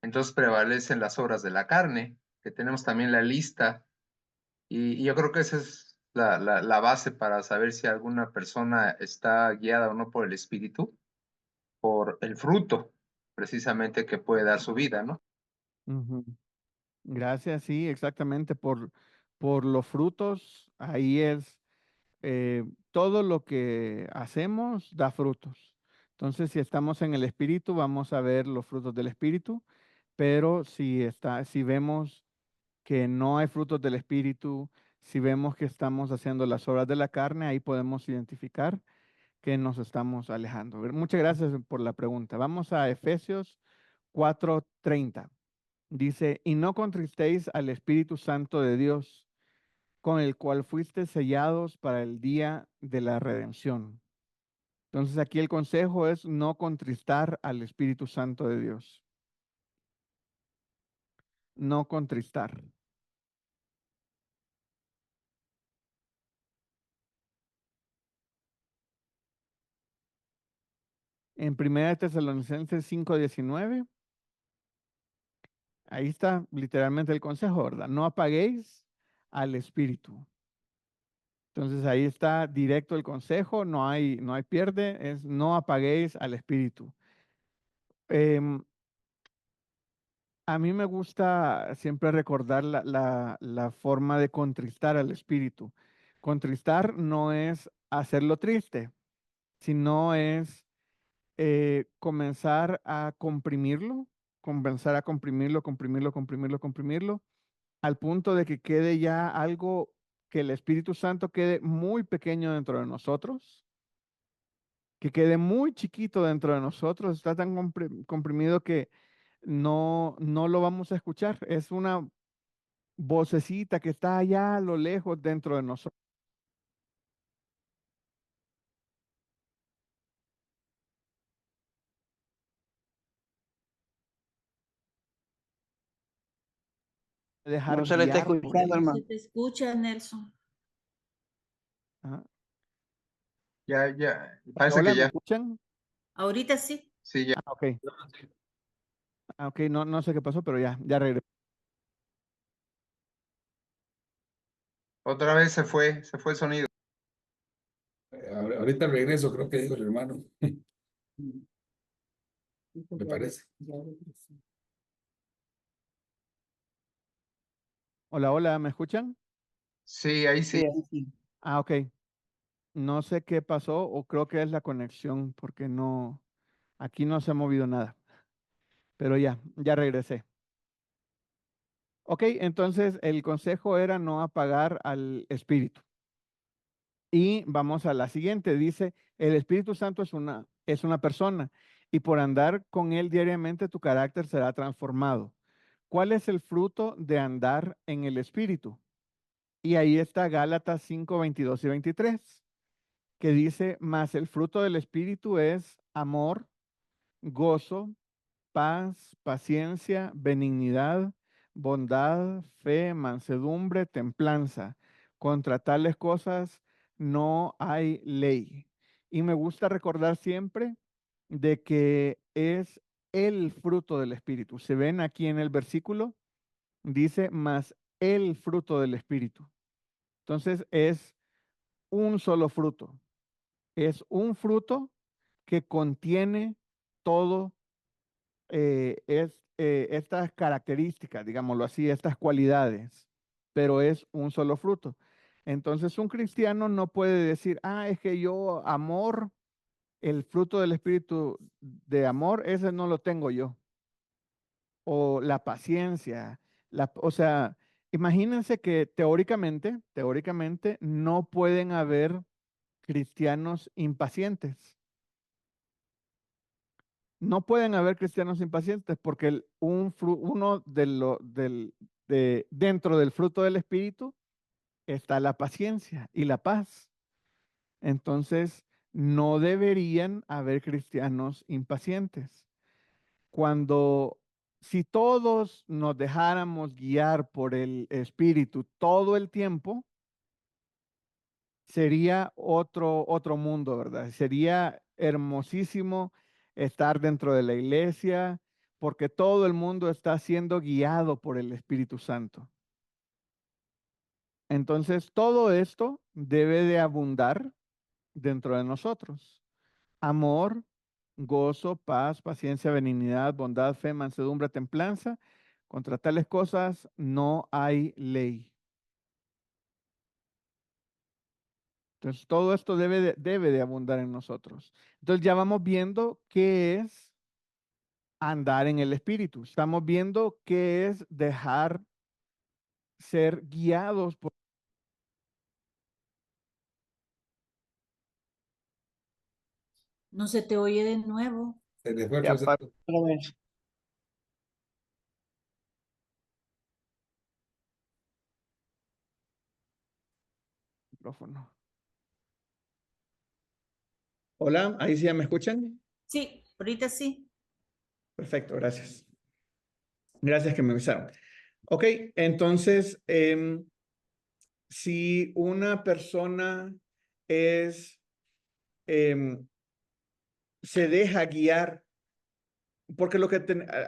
entonces prevalecen las obras de la carne, que tenemos también la lista, y yo creo que esa es la base para saber si alguna persona está guiada o no por el Espíritu, por el fruto precisamente que puede dar su vida, ¿no? ujú. Gracias, sí, exactamente, por los frutos, ahí es, todo lo que hacemos da frutos. Entonces, si estamos en el Espíritu, vamos a ver los frutos del Espíritu, pero si vemos que no hay frutos del Espíritu, si vemos que estamos haciendo las obras de la carne, ahí podemos identificar que nos estamos alejando. Muchas gracias por la pregunta. Vamos a Efesios 4:30. Dice, y no contristéis al Espíritu Santo de Dios, con el cual fuiste sellados para el día de la redención. Entonces aquí el consejo es no contristar al Espíritu Santo de Dios. No contristar. En 1 Tesalonicenses 5:19, ahí está literalmente el consejo, ¿verdad? No apaguéis al Espíritu. Entonces ahí está directo el consejo, no hay pierde, es no apaguéis al Espíritu. Em, a mí me gusta siempre recordar la forma de contristar al Espíritu. Contristar no es hacerlo triste, sino es comenzar a comprimirlo, al punto de que quede ya algo, que el Espíritu Santo quede muy pequeño dentro de nosotros, que quede muy chiquito dentro de nosotros, está tan comprimido que no lo vamos a escuchar. Es una vocecita que está allá a lo lejos dentro de nosotros. Dejar No se le está guiar por escuchando, él. hermano. Se te escucha, Nelson. Ajá. Ya, parece Hola, que ¿me ya, escuchan? Ahorita sí. sí, ya. Ok. Ok, no sé qué pasó, pero ya regresé. Otra vez se fue el sonido. Ahorita regreso, creo que dijo el hermano, me parece. Hola, hola, ¿me escuchan? Sí, ahí sí. Sí, ahí sí. Ok. No sé qué pasó o creo que es la conexión porque aquí no se ha movido nada. Pero ya regresé. Ok, entonces el consejo era no apagar al Espíritu. Y vamos a la siguiente. Dice, el Espíritu Santo es una persona y por andar con él diariamente tu carácter será transformado. ¿Cuál es el fruto de andar en el Espíritu? Y ahí está Gálatas 5, 22 y 23, que dice, mas el fruto del Espíritu es amor, gozo, paz, paciencia, benignidad, bondad, fe, mansedumbre, templanza. Contra tales cosas no hay ley. Y me gusta recordar siempre de que es el fruto del Espíritu. Se ven aquí en el versículo, dice, más el fruto del Espíritu. Entonces es un solo fruto. Es un fruto que contiene todo estas características, digámoslo así, estas cualidades, pero es un solo fruto. Entonces un cristiano no puede decir, es que yo amor, el fruto del espíritu de amor, ese no lo tengo yo. O la paciencia, o sea, imagínense que teóricamente no pueden haber cristianos impacientes. No pueden haber cristianos impacientes porque uno dentro del fruto del Espíritu está la paciencia y la paz. Entonces, no deberían haber cristianos impacientes. Si todos nos dejáramos guiar por el Espíritu todo el tiempo, sería otro mundo, ¿verdad? Sería hermosísimo estar dentro de la iglesia porque todo el mundo está siendo guiado por el Espíritu Santo. Entonces, todo esto debe de abundar dentro de nosotros. Amor, gozo, paz, paciencia, benignidad, bondad, fe, mansedumbre, templanza. Contra tales cosas no hay ley. Entonces, todo esto debe de abundar en nosotros. Entonces, ya vamos viendo qué es andar en el Espíritu. Estamos viendo qué es dejar ser guiados por... No se te oye de nuevo. Se le fue Ya, otra vez. otra vez. Micrófono. Hola, ahí sí ya me escuchan. Sí, ahorita sí. Perfecto, gracias. Gracias que me avisaron. Ok, entonces, si una persona se deja guiar, porque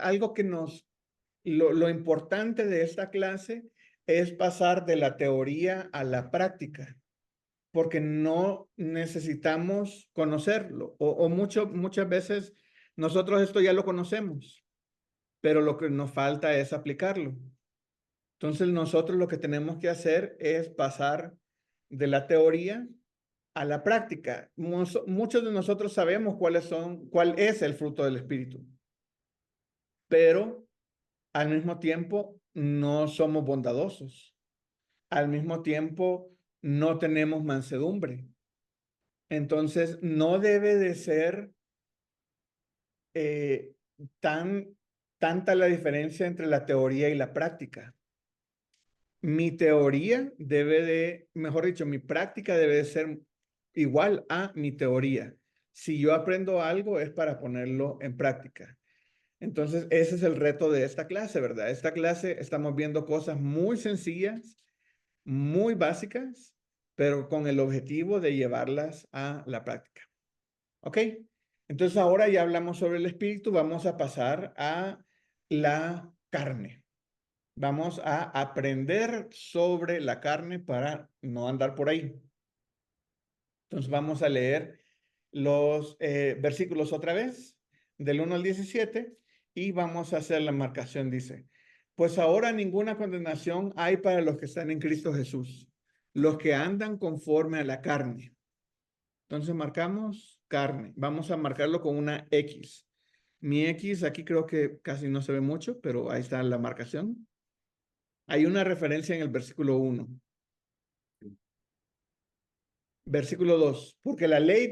algo que lo importante de esta clase es pasar de la teoría a la práctica, porque no necesitamos conocerlo, o muchas veces nosotros esto ya lo conocemos, pero lo que nos falta es aplicarlo. Entonces nosotros lo que tenemos que hacer es pasar de la teoría a la práctica. Muchos de nosotros sabemos cuál es el fruto del Espíritu, pero al mismo tiempo no somos bondadosos. Al mismo tiempo no tenemos mansedumbre. Entonces no debe de ser tanta la diferencia entre la teoría y la práctica. Mi teoría mejor dicho, mi práctica debe de ser igual a mi teoría. Si yo aprendo algo es para ponerlo en práctica. Entonces, ese es el reto de esta clase, ¿verdad? Esta clase estamos viendo cosas muy sencillas, muy básicas, pero con el objetivo de llevarlas a la práctica. ¿Ok? Entonces, ahora ya hablamos sobre el espíritu, vamos a pasar a la carne. Vamos a aprender sobre la carne para no andar por ahí. Entonces, vamos a leer los versículos otra vez, del 1 al 17, y vamos a hacer la marcación, dice, pues ahora ninguna condenación hay para los que están en Cristo Jesús, los que andan conforme a la carne. Entonces marcamos carne, vamos a marcarlo con una X. Mi X aquí creo que casi no se ve mucho, pero ahí está la marcación. Hay una referencia en el versículo 1. Versículo 2. Porque la ley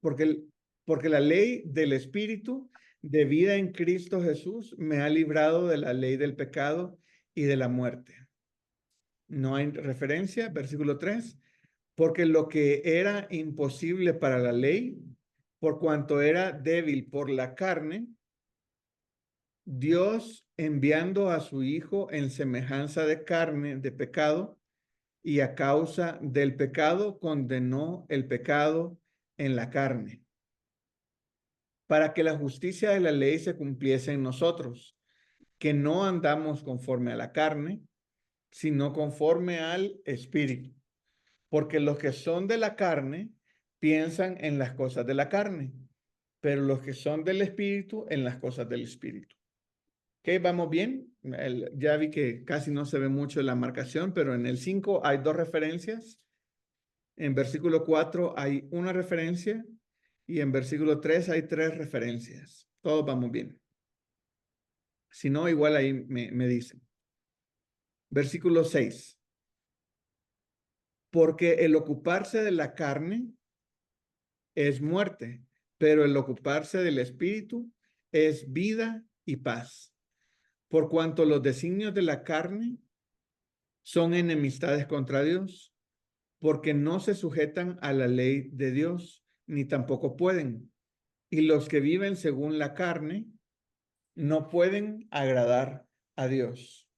porque la ley del Espíritu de vida en Cristo Jesús me ha librado de la ley del pecado y de la muerte. No hay referencia. Versículo 3. Porque lo que era imposible para la ley, por cuanto era débil por la carne, Dios enviando a su Hijo en semejanza de carne, de pecado, y a causa del pecado condenó el pecado en la carne, para que la justicia de la ley se cumpliese en nosotros, que no andamos conforme a la carne, sino conforme al Espíritu. Porque los que son de la carne piensan en las cosas de la carne, pero los que son del Espíritu en las cosas del Espíritu. ¿Ok? ¿Vamos bien? Ya vi que casi no se ve mucho la marcación, pero en el 5 hay 2 referencias. En versículo 4 hay una referencia y en versículo 3 hay 3 referencias. Todos vamos bien. Si no, igual ahí me dicen. Versículo 6. Porque el ocuparse de la carne es muerte, pero el ocuparse del Espíritu es vida y paz. Por cuanto los designios de la carne son enemistades contra Dios, porque no se sujetan a la ley de Dios, ni tampoco pueden. Y los que viven según la carne no pueden agradar a Dios.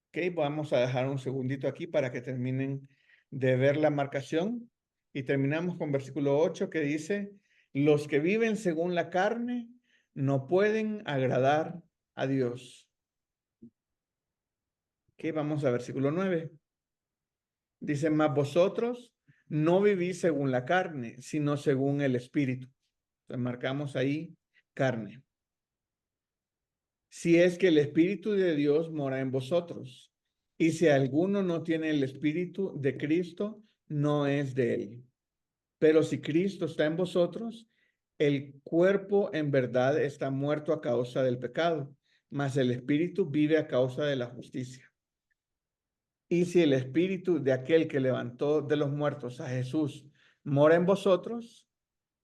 Ok, vamos a dejar un segundito aquí para que terminen de ver la marcación. Y terminamos con versículo 8 que dice, los que viven según la carne no pueden agradar a Dios. Ok, vamos a versículo 9. Dice, mas vosotros no vivís según la carne, sino según el Espíritu. Entonces marcamos ahí carne. Si es que el Espíritu de Dios mora en vosotros, y si alguno no tiene el Espíritu de Cristo, no es de él. Pero si Cristo está en vosotros, el cuerpo en verdad está muerto a causa del pecado, mas el Espíritu vive a causa de la justicia. Y si el Espíritu de aquel que levantó de los muertos a Jesús mora en vosotros,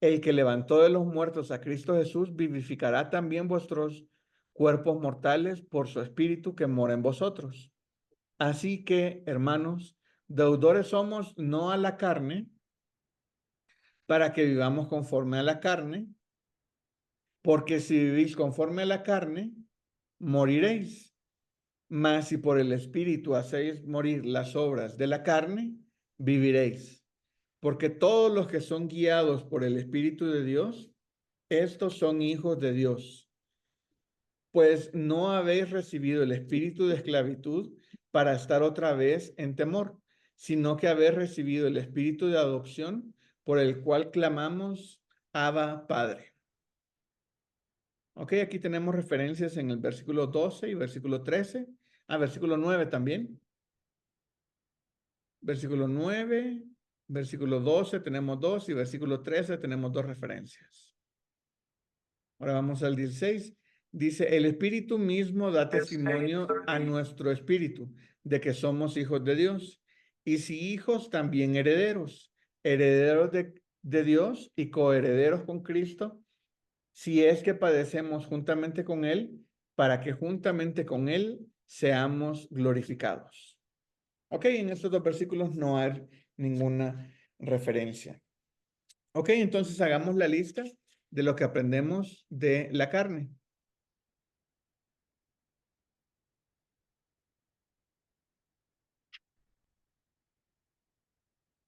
el que levantó de los muertos a Cristo Jesús vivificará también vuestros cuerpos mortales por su Espíritu que mora en vosotros. Así que, hermanos, deudores somos no a la carne, para que vivamos conforme a la carne, porque si vivís conforme a la carne, moriréis. Mas si por el Espíritu hacéis morir las obras de la carne, viviréis. Porque todos los que son guiados por el Espíritu de Dios, estos son hijos de Dios. Pues no habéis recibido el espíritu de esclavitud para estar otra vez en temor, sino que habéis recibido el espíritu de adopción por el cual clamamos, Abba, Padre. Ok, aquí tenemos referencias en el versículo 12 y versículo 13, versículo 9 también. Versículo 9, versículo 12 tenemos 2 y versículo 13 tenemos 2 referencias. Ahora vamos al 16. Dice, el Espíritu mismo da testimonio a nuestro espíritu de que somos hijos de Dios. Y si hijos, también herederos, herederos de Dios y coherederos con Cristo, si es que padecemos juntamente con Él, para que juntamente con Él seamos glorificados. Ok, en estos 2 versículos no hay ninguna referencia. Ok, entonces hagamos la lista de lo que aprendemos de la carne.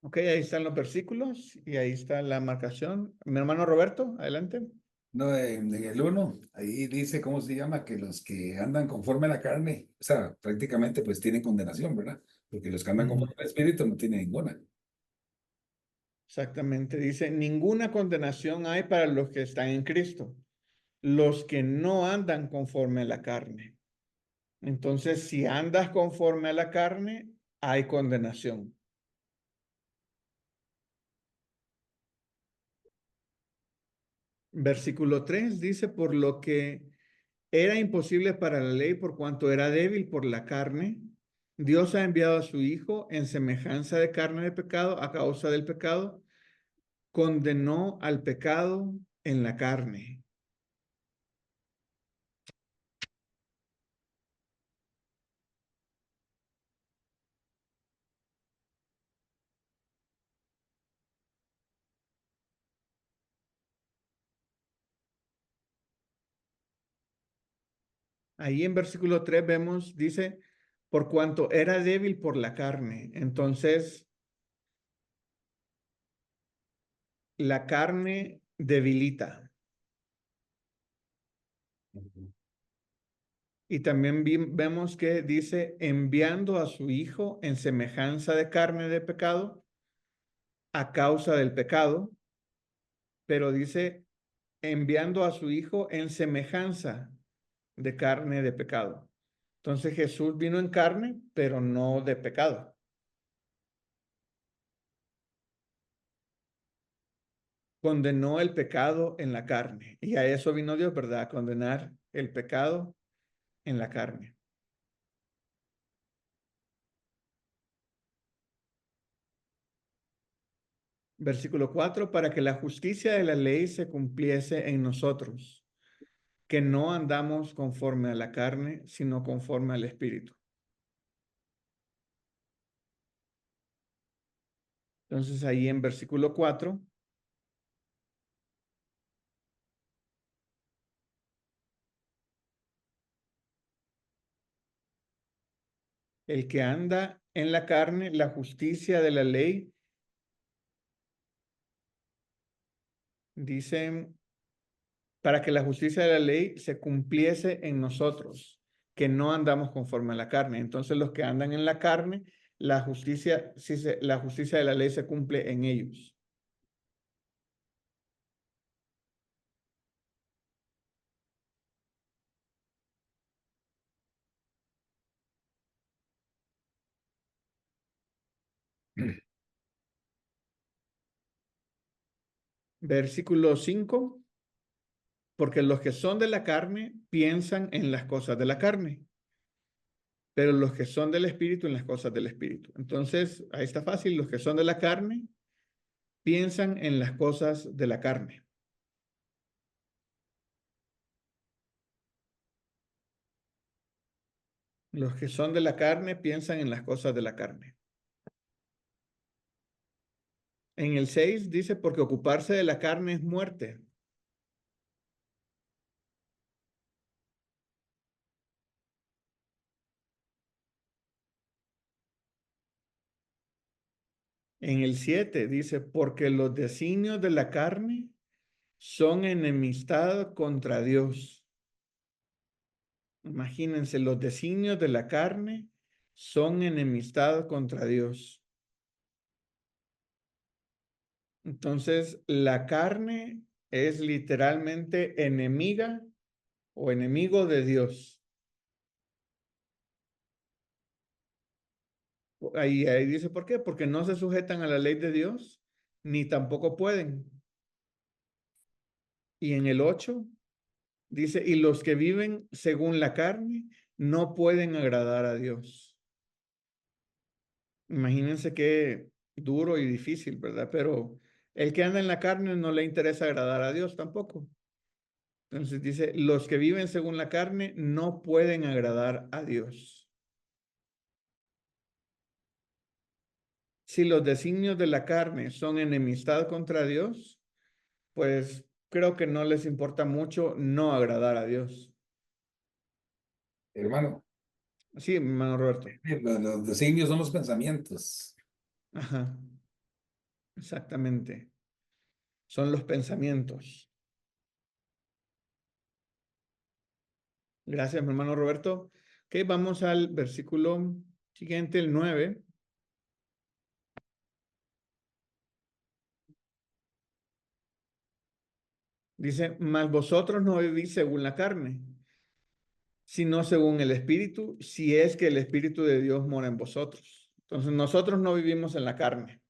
Ok, ahí están los versículos y ahí está la marcación. Mi hermano Roberto, adelante. No, en el 1, ahí dice, ¿cómo se llama? Que los que andan conforme a la carne, o sea, prácticamente pues tienen condenación, ¿verdad? Porque los que andan conforme al Espíritu no tienen ninguna. Exactamente, dice, ninguna condenación hay para los que están en Cristo, los que no andan conforme a la carne. Entonces, si andas conforme a la carne, hay condenación. Versículo 3 dice, por lo que era imposible para la ley por cuanto era débil por la carne. Dios ha enviado a su Hijo en semejanza de carne de pecado a causa del pecado. Condenó al pecado en la carne. Ahí en versículo 3 vemos, dice, por cuanto era débil por la carne. Entonces, la carne debilita. Y también vemos que dice, enviando a su Hijo en semejanza de carne de pecado a causa del pecado, pero dice, enviando a su Hijo en semejanza de carne de pecado. Entonces Jesús vino en carne, pero no de pecado. Condenó el pecado en la carne. Y a eso vino Dios, ¿verdad? A condenar el pecado en la carne. Versículo 4, para que la justicia de la ley se cumpliese en nosotros, que no andamos conforme a la carne, sino conforme al Espíritu. Entonces ahí en versículo 4, el que anda en la carne, la justicia de la ley, dice, para que la justicia de la ley se cumpliese en nosotros, que no andamos conforme a la carne. Entonces los que andan en la carne, la justicia de la ley se cumple en ellos. Versículo 5, porque los que son de la carne piensan en las cosas de la carne, pero los que son del Espíritu en las cosas del Espíritu. Entonces, ahí está fácil, los que son de la carne piensan en las cosas de la carne. Los que son de la carne piensan en las cosas de la carne. En el 6 dice, porque ocuparse de la carne es muerte. En el 7 dice, porque los designios de la carne son enemistad contra Dios. Imagínense, los designios de la carne son enemistad contra Dios. Entonces, la carne es literalmente enemiga o enemigo de Dios. Ahí dice, ¿por qué? Porque no se sujetan a la ley de Dios, ni tampoco pueden. Y en el 8 dice, y los que viven según la carne no pueden agradar a Dios. Imagínense qué duro y difícil, ¿verdad? Pero el que anda en la carne no le interesa agradar a Dios tampoco. Entonces dice, los que viven según la carne no pueden agradar a Dios. Si los designios de la carne son enemistad contra Dios, pues creo que no les importa mucho no agradar a Dios. Hermano, Sí, hermano Roberto. los designios son los pensamientos. Ajá, exactamente. Son los pensamientos. Gracias, mi hermano Roberto. Ok, vamos al versículo siguiente, el 9. Dice, mas vosotros no vivís según la carne, sino según el Espíritu, si es que el Espíritu de Dios mora en vosotros. Entonces, nosotros no vivimos en la carne.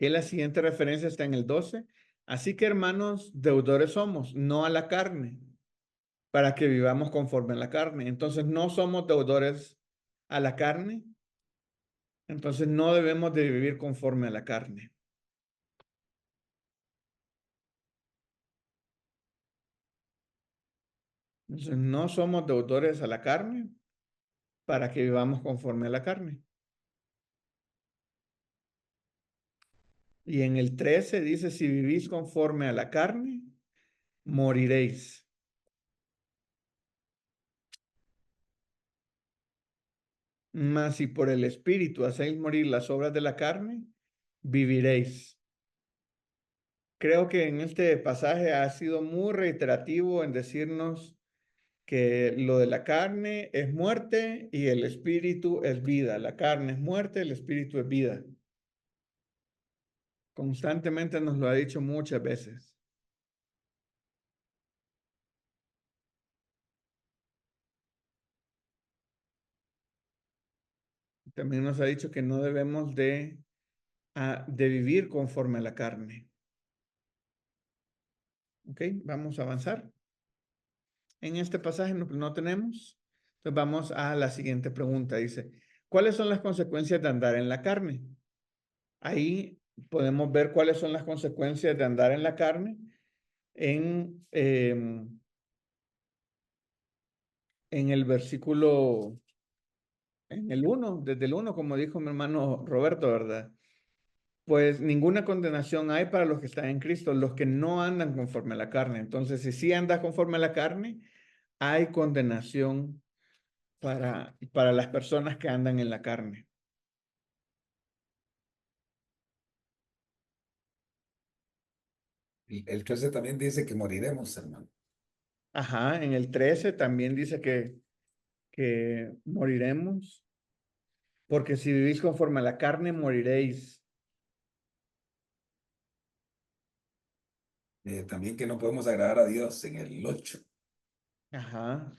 Y la siguiente referencia está en el 12. Así que, hermanos, deudores somos, no a la carne, para que vivamos conforme a la carne. Entonces, no somos deudores a la carne. Entonces, no debemos de vivir conforme a la carne. Entonces, no somos deudores a la carne para que vivamos conforme a la carne. Y en el 13 dice, si vivís conforme a la carne, moriréis. Mas si por el Espíritu hacéis morir las obras de la carne, viviréis. Creo que en este pasaje ha sido muy reiterativo en decirnos que lo de la carne es muerte y el Espíritu es vida. La carne es muerte, el Espíritu es vida. Constantemente nos lo ha dicho muchas veces. También nos ha dicho que no debemos de vivir conforme a la carne. Ok, vamos a avanzar. En este pasaje no tenemos. Entonces vamos a la siguiente pregunta. Dice, ¿cuáles son las consecuencias de andar en la carne? Ahí podemos ver cuáles son las consecuencias de andar en la carne en el versículo, en el 1, desde el 1, como dijo mi hermano Roberto, ¿verdad? Pues ninguna condenación hay para los que están en Cristo, los que no andan conforme a la carne. Entonces, si sí andas conforme a la carne, hay condenación para las personas que andan en la carne. El 13 también dice que moriremos, hermano. Ajá, en el 13 también dice que moriremos, porque si vivís conforme a la carne, moriréis. También que no podemos agradar a Dios en el 8. Ajá.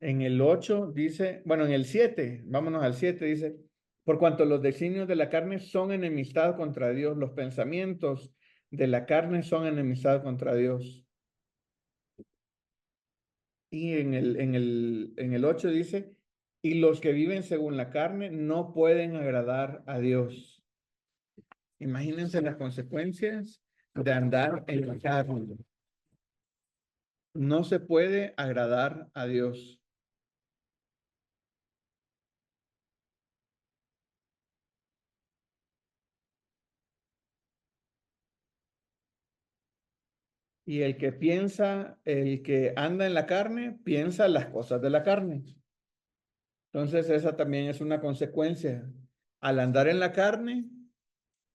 En el 8 dice, bueno, en el 7, vámonos al 7, dice, por cuanto los designios de la carne son enemistad contra Dios, los pensamientos de la carne son enemistad contra Dios. Y en el 8 dice, y los que viven según la carne no pueden agradar a Dios. Imagínense las consecuencias de andar en la carne. No se puede agradar a Dios. Y el que anda en la carne, piensa las cosas de la carne. Entonces esa también es una consecuencia. Al andar en la carne,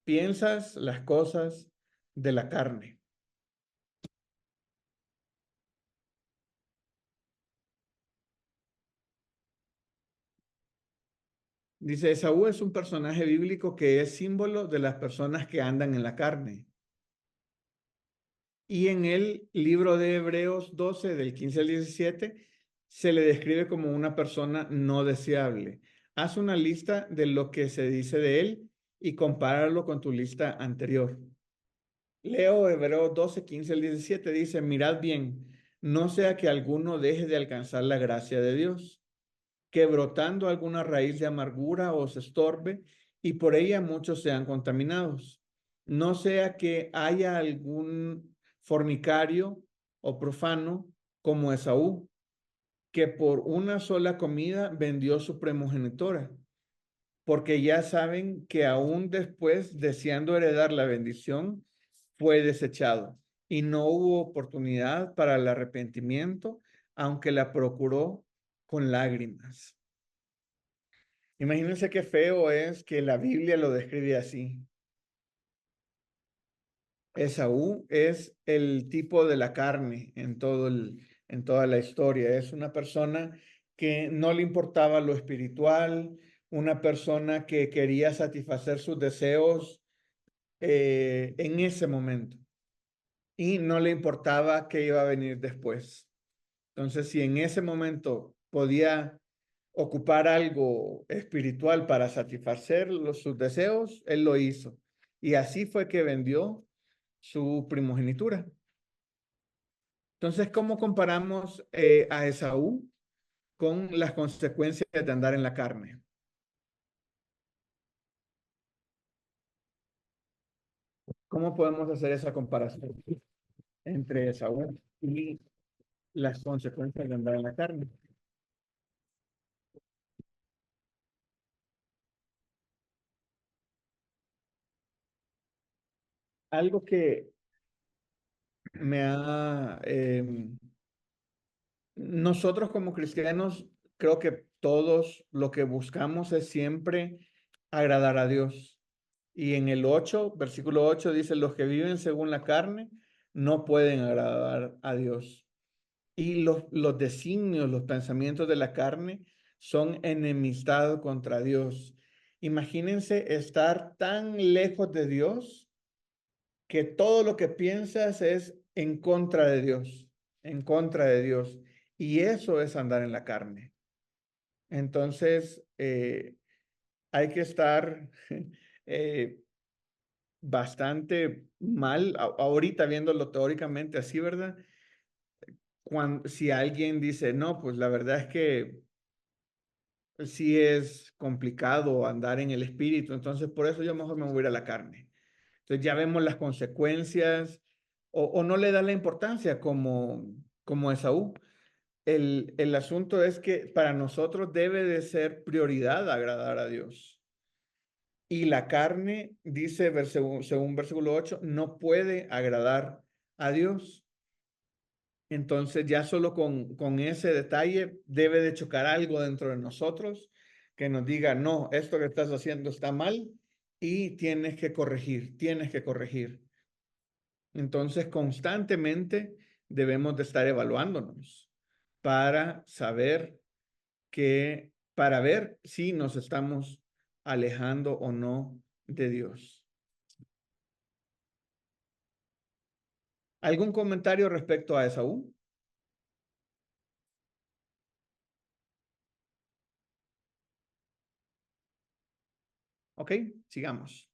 piensas las cosas de la carne. Dice, Esaú es un personaje bíblico que es símbolo de las personas que andan en la carne. Y en el libro de Hebreos 12, del 15 al 17, se le describe como una persona no deseable. Haz una lista de lo que se dice de él y compáralo con tu lista anterior. Leo Hebreos 12, 15 al 17, dice, mirad bien, no sea que alguno deje de alcanzar la gracia de Dios, que brotando alguna raíz de amargura os estorbe y por ella muchos sean contaminados. No sea que haya algún fornicario o profano como Esaú, que por una sola comida vendió su primogenitura, porque ya saben que aún después, deseando heredar la bendición, fue desechado y no hubo oportunidad para el arrepentimiento, aunque la procuró con lágrimas. Imagínense qué feo es que la Biblia lo describe así. Esaú es el tipo de la carne en toda la historia. Es una persona que no le importaba lo espiritual, una persona que quería satisfacer sus deseos en ese momento y no le importaba qué iba a venir después. Entonces, si en ese momento podía ocupar algo espiritual para satisfacer sus deseos, él lo hizo. Y así fue que vendió su primogenitura. Entonces, ¿cómo comparamos a Esaú con las consecuencias de andar en la carne? ¿Cómo podemos hacer esa comparación entre Esaú y las consecuencias de andar en la carne? Algo que me ha... nosotros como cristianos, creo que todos lo que buscamos es siempre agradar a Dios. Y en el 8, versículo 8 dice, los que viven según la carne no pueden agradar a Dios. Y los designios, los pensamientos de la carne son enemistad contra Dios. Imagínense estar tan lejos de Dios que todo lo que piensas es en contra de Dios, en contra de Dios. Y eso es andar en la carne. Entonces, hay que estar bastante mal, ahorita viéndolo teóricamente así, ¿verdad? Si alguien dice, no, pues la verdad es que sí es complicado andar en el espíritu, entonces por eso yo mejor me voy a ir a la carne. Entonces ya vemos las consecuencias o no le da la importancia como Esaú. El asunto es que para nosotros debe de ser prioridad agradar a Dios. Y la carne, dice según versículo 8, no puede agradar a Dios. Entonces ya solo con ese detalle debe de chocar algo dentro de nosotros que nos diga, no, esto que estás haciendo está mal y tienes que corregir, tienes que corregir. Entonces constantemente debemos de estar evaluándonos para saber para ver si nos estamos alejando o no de Dios. ¿Algún comentario respecto a Esaú? Ok, sigamos.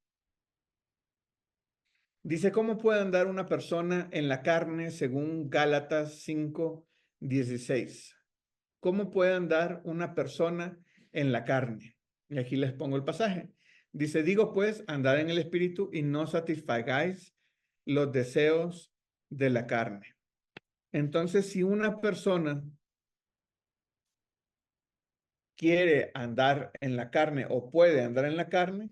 Dice, ¿cómo puede andar una persona en la carne según Gálatas 5:16? ¿Cómo puede andar una persona en la carne? Y aquí les pongo el pasaje. Dice, digo pues, andad en el espíritu y no satisfagáis los deseos de la carne. Entonces, si una persona quiere andar en la carne o puede andar en la carne,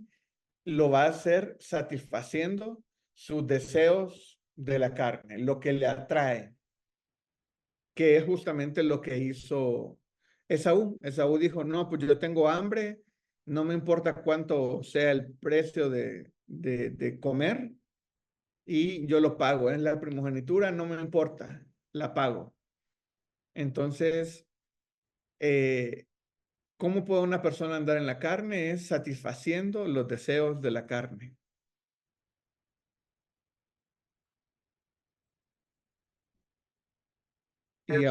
lo va a hacer satisfaciendo sus deseos de la carne, lo que le atrae, que es justamente lo que hizo Esaú. Esaú dijo, no, pues yo tengo hambre, no me importa cuánto sea el precio de comer y yo lo pago, es la primogenitura, no me importa, la pago. Entonces, ¿cómo puede una persona andar en la carne? Es satisfaciendo los deseos de la carne. Y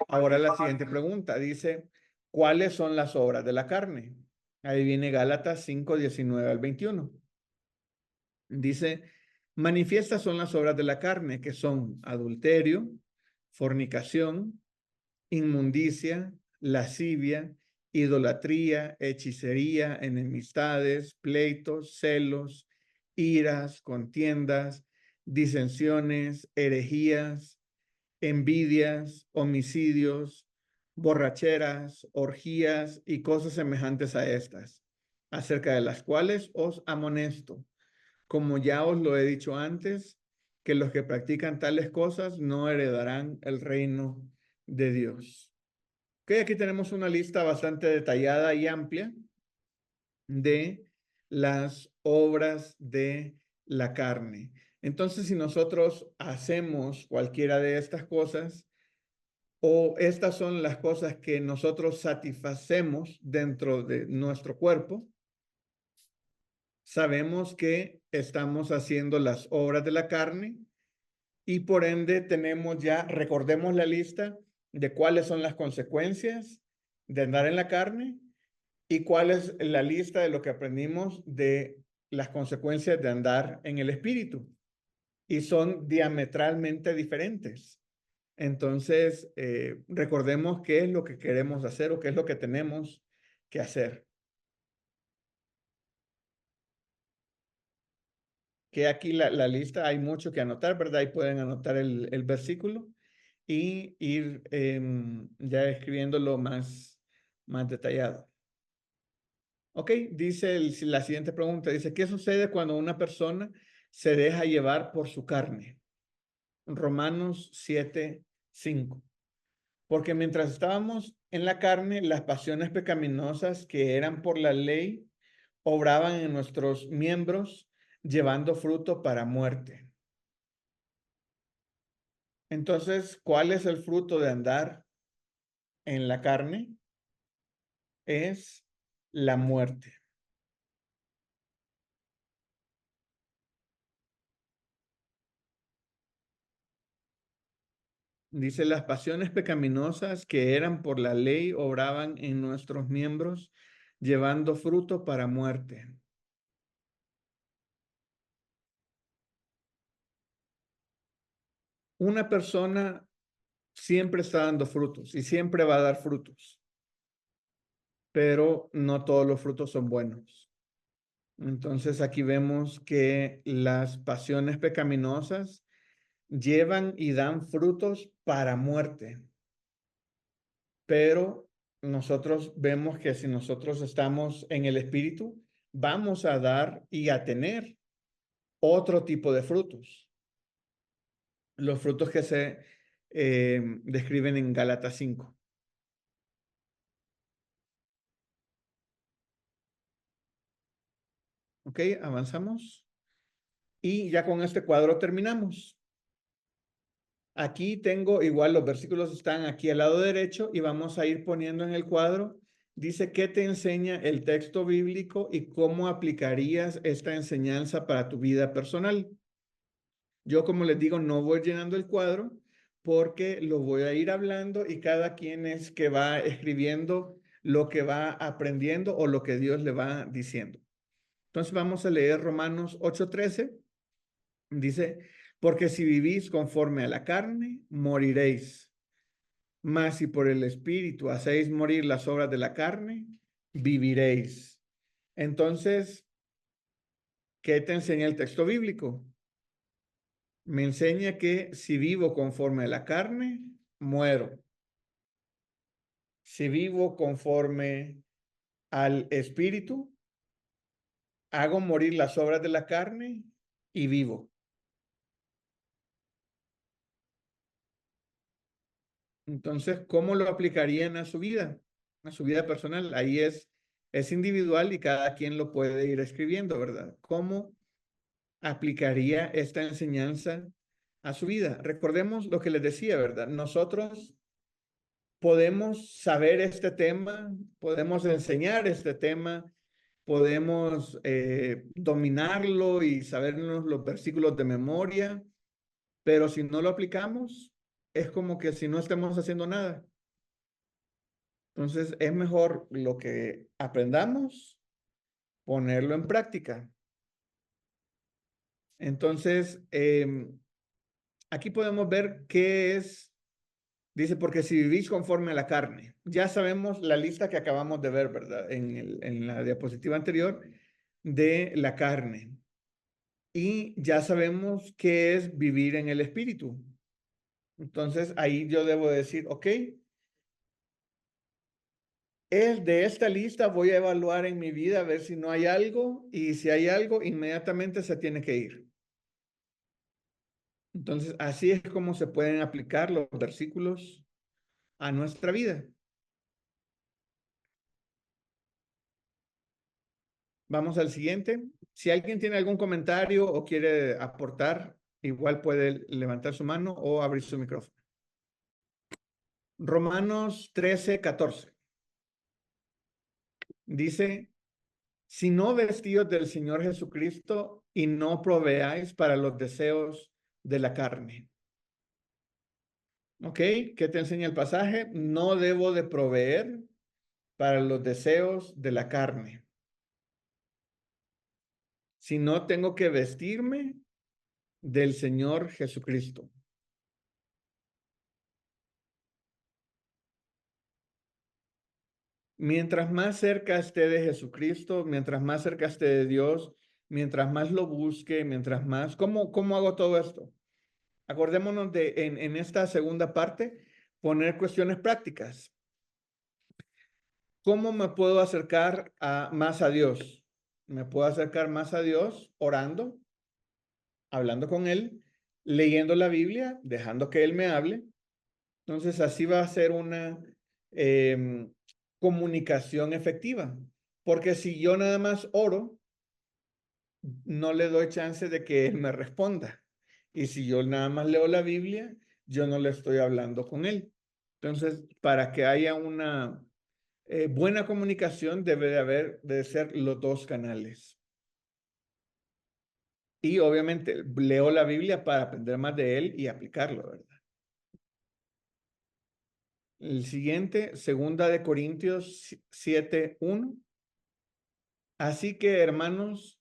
ahora la siguiente pregunta dice, ¿cuáles son las obras de la carne? Ahí viene Gálatas 5:19-21. Dice, manifiestas son las obras de la carne, que son adulterio, fornicación, inmundicia, lascivia, idolatría, hechicería, enemistades, pleitos, celos, iras, contiendas, disensiones, herejías, envidias, homicidios, borracheras, orgías y cosas semejantes a estas, acerca de las cuales os amonesto, como ya os lo he dicho antes, que los que practican tales cosas no heredarán el reino de Dios. Ok, aquí tenemos una lista bastante detallada y amplia de las obras de la carne. Entonces, si nosotros hacemos cualquiera de estas cosas, o estas son las cosas que nosotros satisfacemos dentro de nuestro cuerpo, sabemos que estamos haciendo las obras de la carne y por ende tenemos ya, recordemos la lista de cuáles son las consecuencias de andar en la carne y cuál es la lista de lo que aprendimos de las consecuencias de andar en el espíritu. Y son diametralmente diferentes. Entonces, recordemos qué es lo que queremos hacer o qué es lo que tenemos que hacer. Que aquí la lista hay mucho que anotar, ¿verdad? Ahí pueden anotar el versículo y ir ya escribiéndolo más detallado. Ok, dice la siguiente pregunta, dice, ¿qué sucede cuando una persona se deja llevar por su carne? Romanos 7:5. Porque mientras estábamos en la carne, las pasiones pecaminosas que eran por la ley obraban en nuestros miembros, llevando fruto para muerte. Entonces, ¿cuál es el fruto de andar en la carne? Es la muerte. Dice, las pasiones pecaminosas que eran por la ley obraban en nuestros miembros, llevando fruto para muerte. Una persona siempre está dando frutos y siempre va a dar frutos, pero no todos los frutos son buenos. Entonces aquí vemos que las pasiones pecaminosas llevan y dan frutos para muerte. Pero nosotros vemos que si nosotros estamos en el espíritu, vamos a dar y a tener otro tipo de frutos. Los frutos que se describen en Gálatas 5. Ok, avanzamos. Y ya con este cuadro terminamos. Aquí tengo igual los versículos están aquí al lado derecho y vamos a ir poniendo en el cuadro. Dice, ¿qué te enseña el texto bíblico y cómo aplicarías esta enseñanza para tu vida personal? Yo, como les digo, no voy llenando el cuadro porque lo voy a ir hablando y cada quien es que va escribiendo lo que va aprendiendo o lo que Dios le va diciendo. Entonces vamos a leer Romanos 8:13. Dice, porque si vivís conforme a la carne, moriréis. Mas si por el Espíritu hacéis morir las obras de la carne, viviréis. Entonces, ¿qué te enseña el texto bíblico? Me enseña que si vivo conforme a la carne, muero. Si vivo conforme al Espíritu, hago morir las obras de la carne y vivo. Entonces, ¿cómo lo aplicarían a su vida personal? Ahí es individual y cada quien lo puede ir escribiendo, ¿verdad? ¿Cómo aplicaría esta enseñanza a su vida? Recordemos lo que les decía, ¿verdad? Nosotros podemos saber este tema, podemos enseñar este tema, podemos dominarlo y sabernos los versículos de memoria, pero si no lo aplicamos, es como que si no estemos haciendo nada. Entonces, es mejor lo que aprendamos, ponerlo en práctica. Entonces, aquí podemos ver qué es, dice, porque si vivís conforme a la carne, ya sabemos la lista que acabamos de ver, ¿verdad? En la diapositiva anterior de la carne. Y ya sabemos qué es vivir en el espíritu. Entonces, ahí yo debo decir, ok, de esta lista voy a evaluar en mi vida a ver si no hay algo y si hay algo, inmediatamente se tiene que ir. Entonces, así es como se pueden aplicar los versículos a nuestra vida. Vamos al siguiente. Si alguien tiene algún comentario o quiere aportar, igual puede levantar su mano o abrir su micrófono. Romanos 13:14. Dice, si no vestidos del Señor Jesucristo y no proveáis para los deseos de la carne. ¿Ok? ¿Qué te enseña el pasaje? No debo de proveer para los deseos de la carne, sino tengo que vestirme del Señor Jesucristo. Mientras más cerca esté de Jesucristo, mientras más cerca esté de Dios, mientras más lo busque, mientras más... ¿Cómo hago todo esto? Acordémonos de en esta segunda parte, poner cuestiones prácticas. ¿Cómo me puedo acercar más a Dios? Me puedo acercar más a Dios orando, hablando con Él, leyendo la Biblia, dejando que Él me hable. Entonces así va a ser una comunicación efectiva. Porque si yo nada más oro, no le doy chance de que Él me responda. Y si yo nada más leo la Biblia, yo no le estoy hablando con Él. Entonces, para que haya una buena comunicación, de ser los dos canales. Y obviamente leo la Biblia para aprender más de Él y aplicarlo, ¿verdad? El siguiente, 2 Corintios 7:1. Así que, hermanos,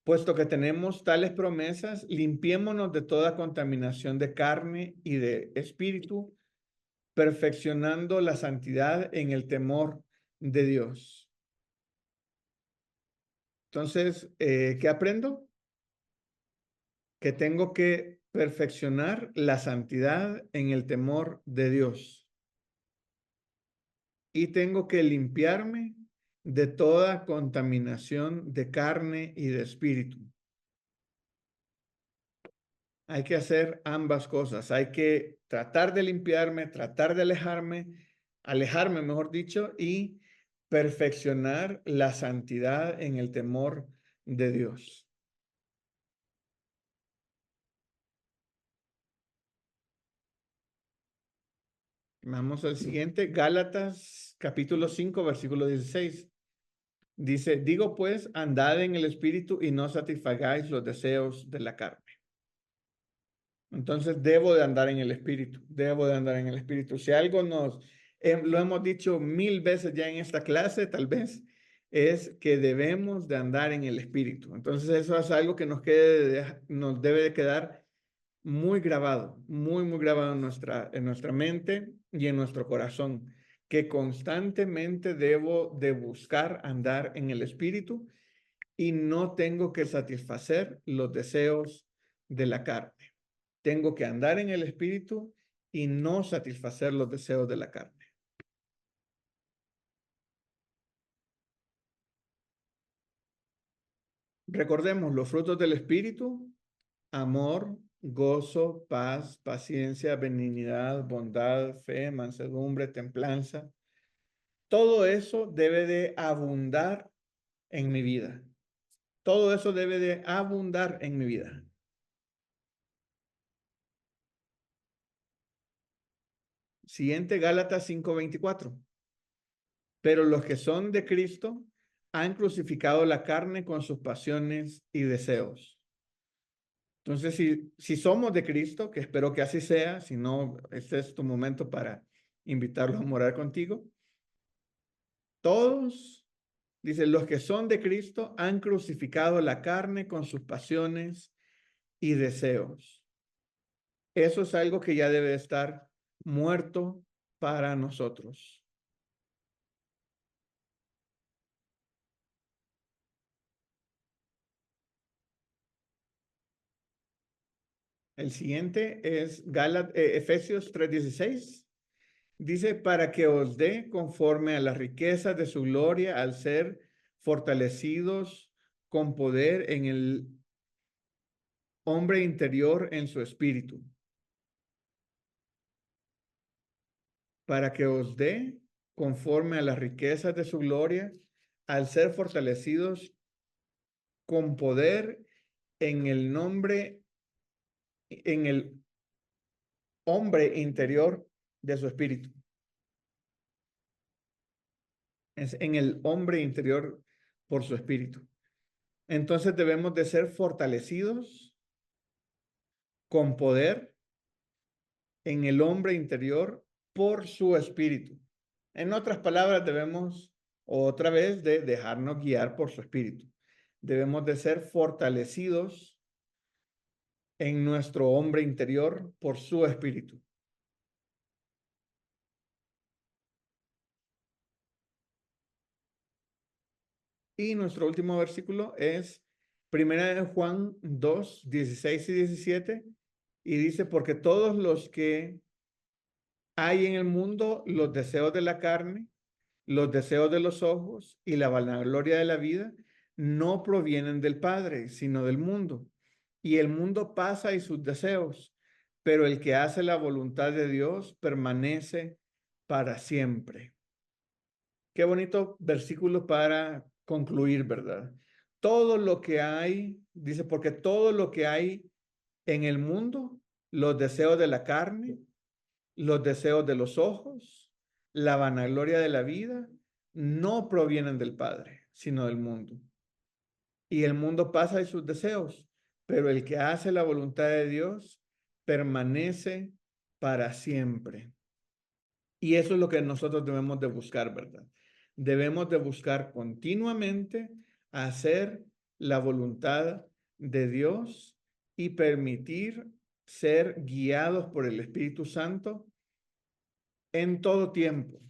puesto que tenemos tales promesas, limpiémonos de toda contaminación de carne y de espíritu, perfeccionando la santidad en el temor de Dios. Entonces, ¿qué aprendo? Que tengo que perfeccionar la santidad en el temor de Dios. Y tengo que limpiarme de toda contaminación de carne y de espíritu. Hay que hacer ambas cosas. Hay que tratar de limpiarme, tratar de alejarme, mejor dicho, y perfeccionar la santidad en el temor de Dios. Vamos al siguiente, Gálatas capítulo 5, versículo 16. Dice, digo pues, andad en el espíritu y no satisfagáis los deseos de la carne. Entonces debo de andar en el espíritu, debo de andar en el espíritu. Si algo lo hemos dicho 1000 veces ya en esta clase, tal vez, es que debemos de andar en el espíritu. Entonces eso es algo que nos debe de quedar muy grabado, muy grabado en nuestra mente y en nuestro corazón, que constantemente debo de buscar andar en el espíritu y no tengo que satisfacer los deseos de la carne. Tengo que andar en el espíritu y no satisfacer los deseos de la carne. Recordemos los frutos del espíritu: amor, gozo, paz, paciencia, benignidad, bondad, fe, mansedumbre, templanza. Todo eso debe de abundar en mi vida. Todo eso debe de abundar en mi vida. Siguiente, Gálatas 5:24. Pero los que son de Cristo han crucificado la carne con sus pasiones y deseos. Entonces, si somos de Cristo, que espero que así sea, si no, este es tu momento para invitarlos a morar contigo. Todos, dice, los que son de Cristo han crucificado la carne con sus pasiones y deseos. Eso es algo que ya debe estar muerto para nosotros. El siguiente es Efesios 3:16. Dice, para que os dé conforme a las riquezas de su gloria al ser fortalecidos con poder en el hombre interior en su espíritu. Para que os dé conforme a las riquezas de su gloria al ser fortalecidos con poder en el hombre interior de su espíritu. Es en el hombre interior por su espíritu. Entonces debemos de ser fortalecidos con poder en el hombre interior por su espíritu. En otras palabras, debemos otra vez de dejarnos guiar por su espíritu. Debemos de ser fortalecidos en nuestro hombre interior por su espíritu. Y nuestro último versículo es 1 Juan 2, 16 y 17. Y dice, porque todos los que hay en el mundo, los deseos de la carne, los deseos de los ojos y la vanagloria de la vida, no provienen del Padre, sino del mundo. Y el mundo pasa y sus deseos, pero el que hace la voluntad de Dios permanece para siempre. Qué bonito versículo para concluir, ¿verdad? Todo lo que hay, dice, porque todo lo que hay en el mundo, los deseos de la carne, los deseos de los ojos, la vanagloria de la vida, no provienen del Padre, sino del mundo. Y el mundo pasa y sus deseos, pero el que hace la voluntad de Dios permanece para siempre. Y eso es lo que nosotros debemos de buscar, ¿verdad? Debemos de buscar continuamente hacer la voluntad de Dios y permitir ser guiados por el Espíritu Santo en todo tiempo.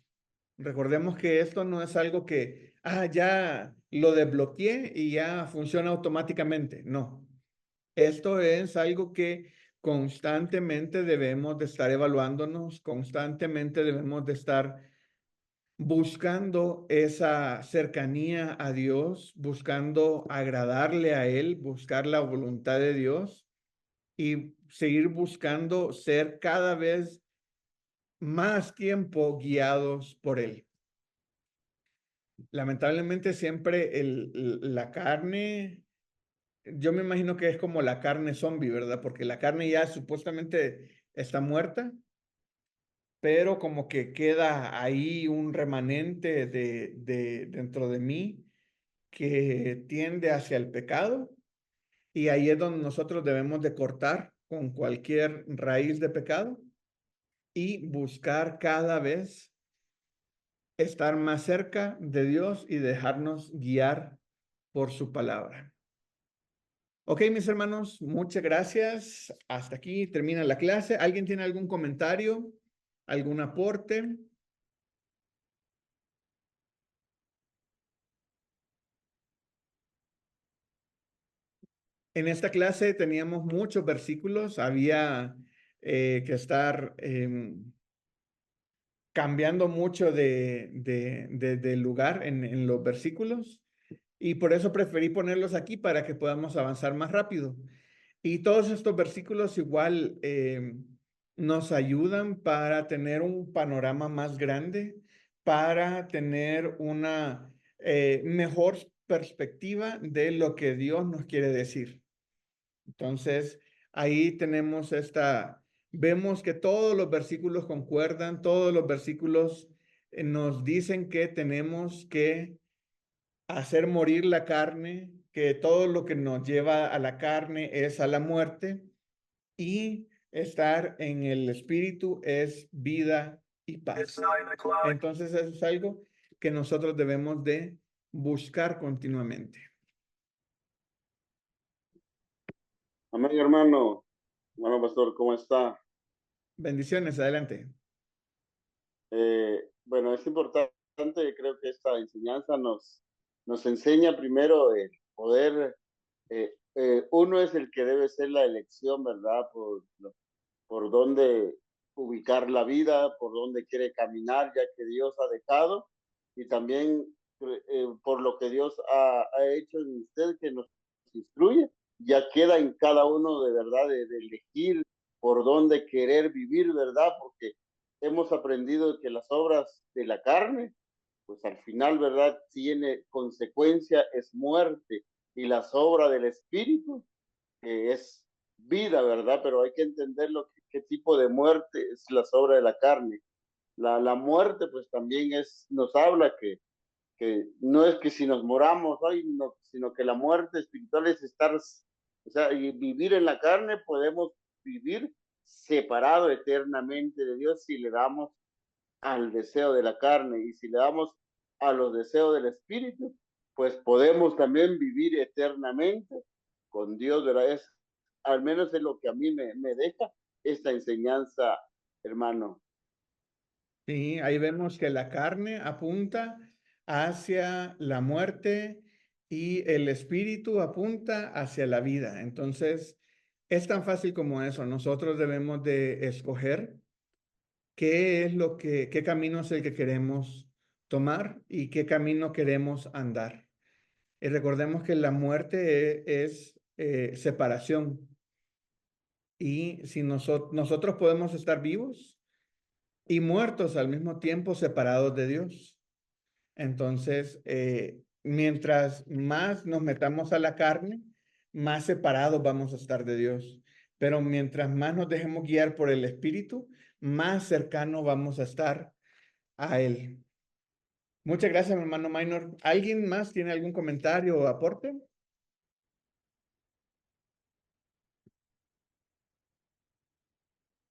Recordemos que esto no es algo que, ya lo desbloqueé y ya funciona automáticamente. No, esto es algo que constantemente debemos de estar evaluándonos, constantemente debemos de estar buscando esa cercanía a Dios, buscando agradarle a Él, buscar la voluntad de Dios y seguir buscando ser cada vez más tiempo guiados por Él. Lamentablemente siempre la carne, yo me imagino que es como la carne zombie, ¿verdad? Porque la carne ya supuestamente está muerta, pero como que queda ahí un remanente dentro de mí que tiende hacia el pecado, y ahí es donde nosotros debemos de cortar con cualquier raíz de pecado y buscar cada vez estar más cerca de Dios y dejarnos guiar por su palabra. Ok, mis hermanos, muchas gracias. Hasta aquí termina la clase. ¿Alguien tiene algún comentario? ¿Algún aporte? En esta clase teníamos muchos versículos. Había que estar cambiando mucho de lugar en los versículos, y por eso preferí ponerlos aquí para que podamos avanzar más rápido. Y todos estos versículos igual nos ayudan para tener un panorama más grande, para tener una mejor perspectiva de lo que Dios nos quiere decir. Entonces, ahí tenemos vemos que todos los versículos concuerdan, todos los versículos nos dicen que tenemos que hacer morir la carne, que todo lo que nos lleva a la carne es a la muerte, y estar en el espíritu es vida y paz. Entonces, eso es algo que nosotros debemos de buscar continuamente. Amén, hermano. Hermano pastor, ¿cómo está? Bendiciones, adelante. Bueno, es importante, creo que esta enseñanza nos enseña primero el poder, uno es el que debe ser la elección, ¿verdad? Por dónde ubicar la vida, por dónde quiere caminar, ya que Dios ha dejado, y también por lo que Dios ha hecho en usted, que nos instruye. Ya queda en cada uno de verdad de elegir por dónde querer vivir, ¿verdad? Porque hemos aprendido que las obras de la carne, pues al final, ¿verdad? Tiene consecuencia, es muerte, y las obras del espíritu, que es vida, ¿verdad? Pero hay que entender qué tipo de muerte es las obras de la carne. La muerte, pues también nos habla que no es que si nos moramos hoy, no, sino que la muerte espiritual es estar, o sea, y vivir en la carne, podemos vivir separado eternamente de Dios si le damos al deseo de la carne, y si le damos a los deseos del Espíritu, pues podemos también vivir eternamente con Dios, ¿verdad? Al menos es lo que a mí me deja esta enseñanza, hermano. Sí, ahí vemos que la carne apunta hacia la muerte y el espíritu apunta hacia la vida. Entonces, es tan fácil como eso. Nosotros debemos de escoger qué camino es el que queremos tomar y qué camino queremos andar. Y recordemos que la muerte es separación. Y si nosotros podemos estar vivos y muertos al mismo tiempo, separados de Dios. Entonces, mientras más nos metamos a la carne, más separados vamos a estar de Dios. Pero mientras más nos dejemos guiar por el Espíritu, más cercano vamos a estar a Él. Muchas gracias, mi hermano Minor. ¿Alguien más tiene algún comentario o aporte?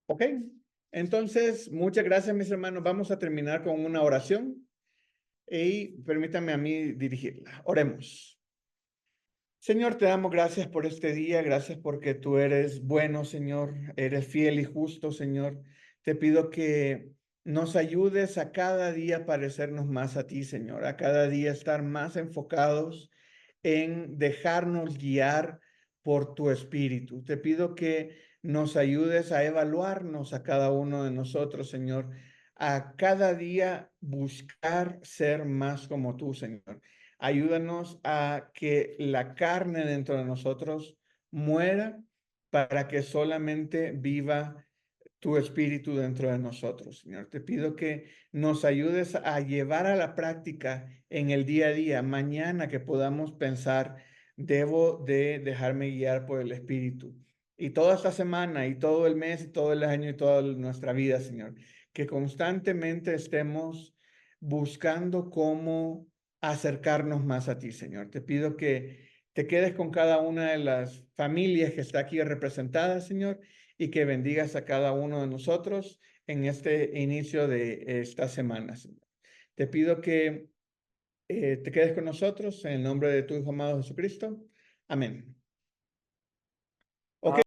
Ok, entonces, muchas gracias, mis hermanos. Vamos a terminar con una oración y permítanme a mí dirigirla. Oremos. Señor, te damos gracias por este día, gracias porque tú eres bueno, Señor, eres fiel y justo, Señor. Te pido que nos ayudes a cada día parecernos más a ti, Señor, a cada día estar más enfocados en dejarnos guiar por tu espíritu. Te pido que nos ayudes a evaluarnos a cada uno de nosotros, Señor, a cada día buscar ser más como tú, Señor. Ayúdanos a que la carne dentro de nosotros muera para que solamente viva tu espíritu dentro de nosotros, Señor. Te pido que nos ayudes a llevar a la práctica en el día a día, mañana que podamos pensar, debo de dejarme guiar por el espíritu. Y toda esta semana y todo el mes y todo el año y toda nuestra vida, Señor, que constantemente estemos buscando cómo acercarnos más a ti, Señor. Te pido que te quedes con cada una de las familias que está aquí representada, Señor, y que bendigas a cada uno de nosotros en este inicio de esta semana, Señor. Te pido que te quedes con nosotros en el nombre de tu Hijo amado Jesucristo. Amén. Ok.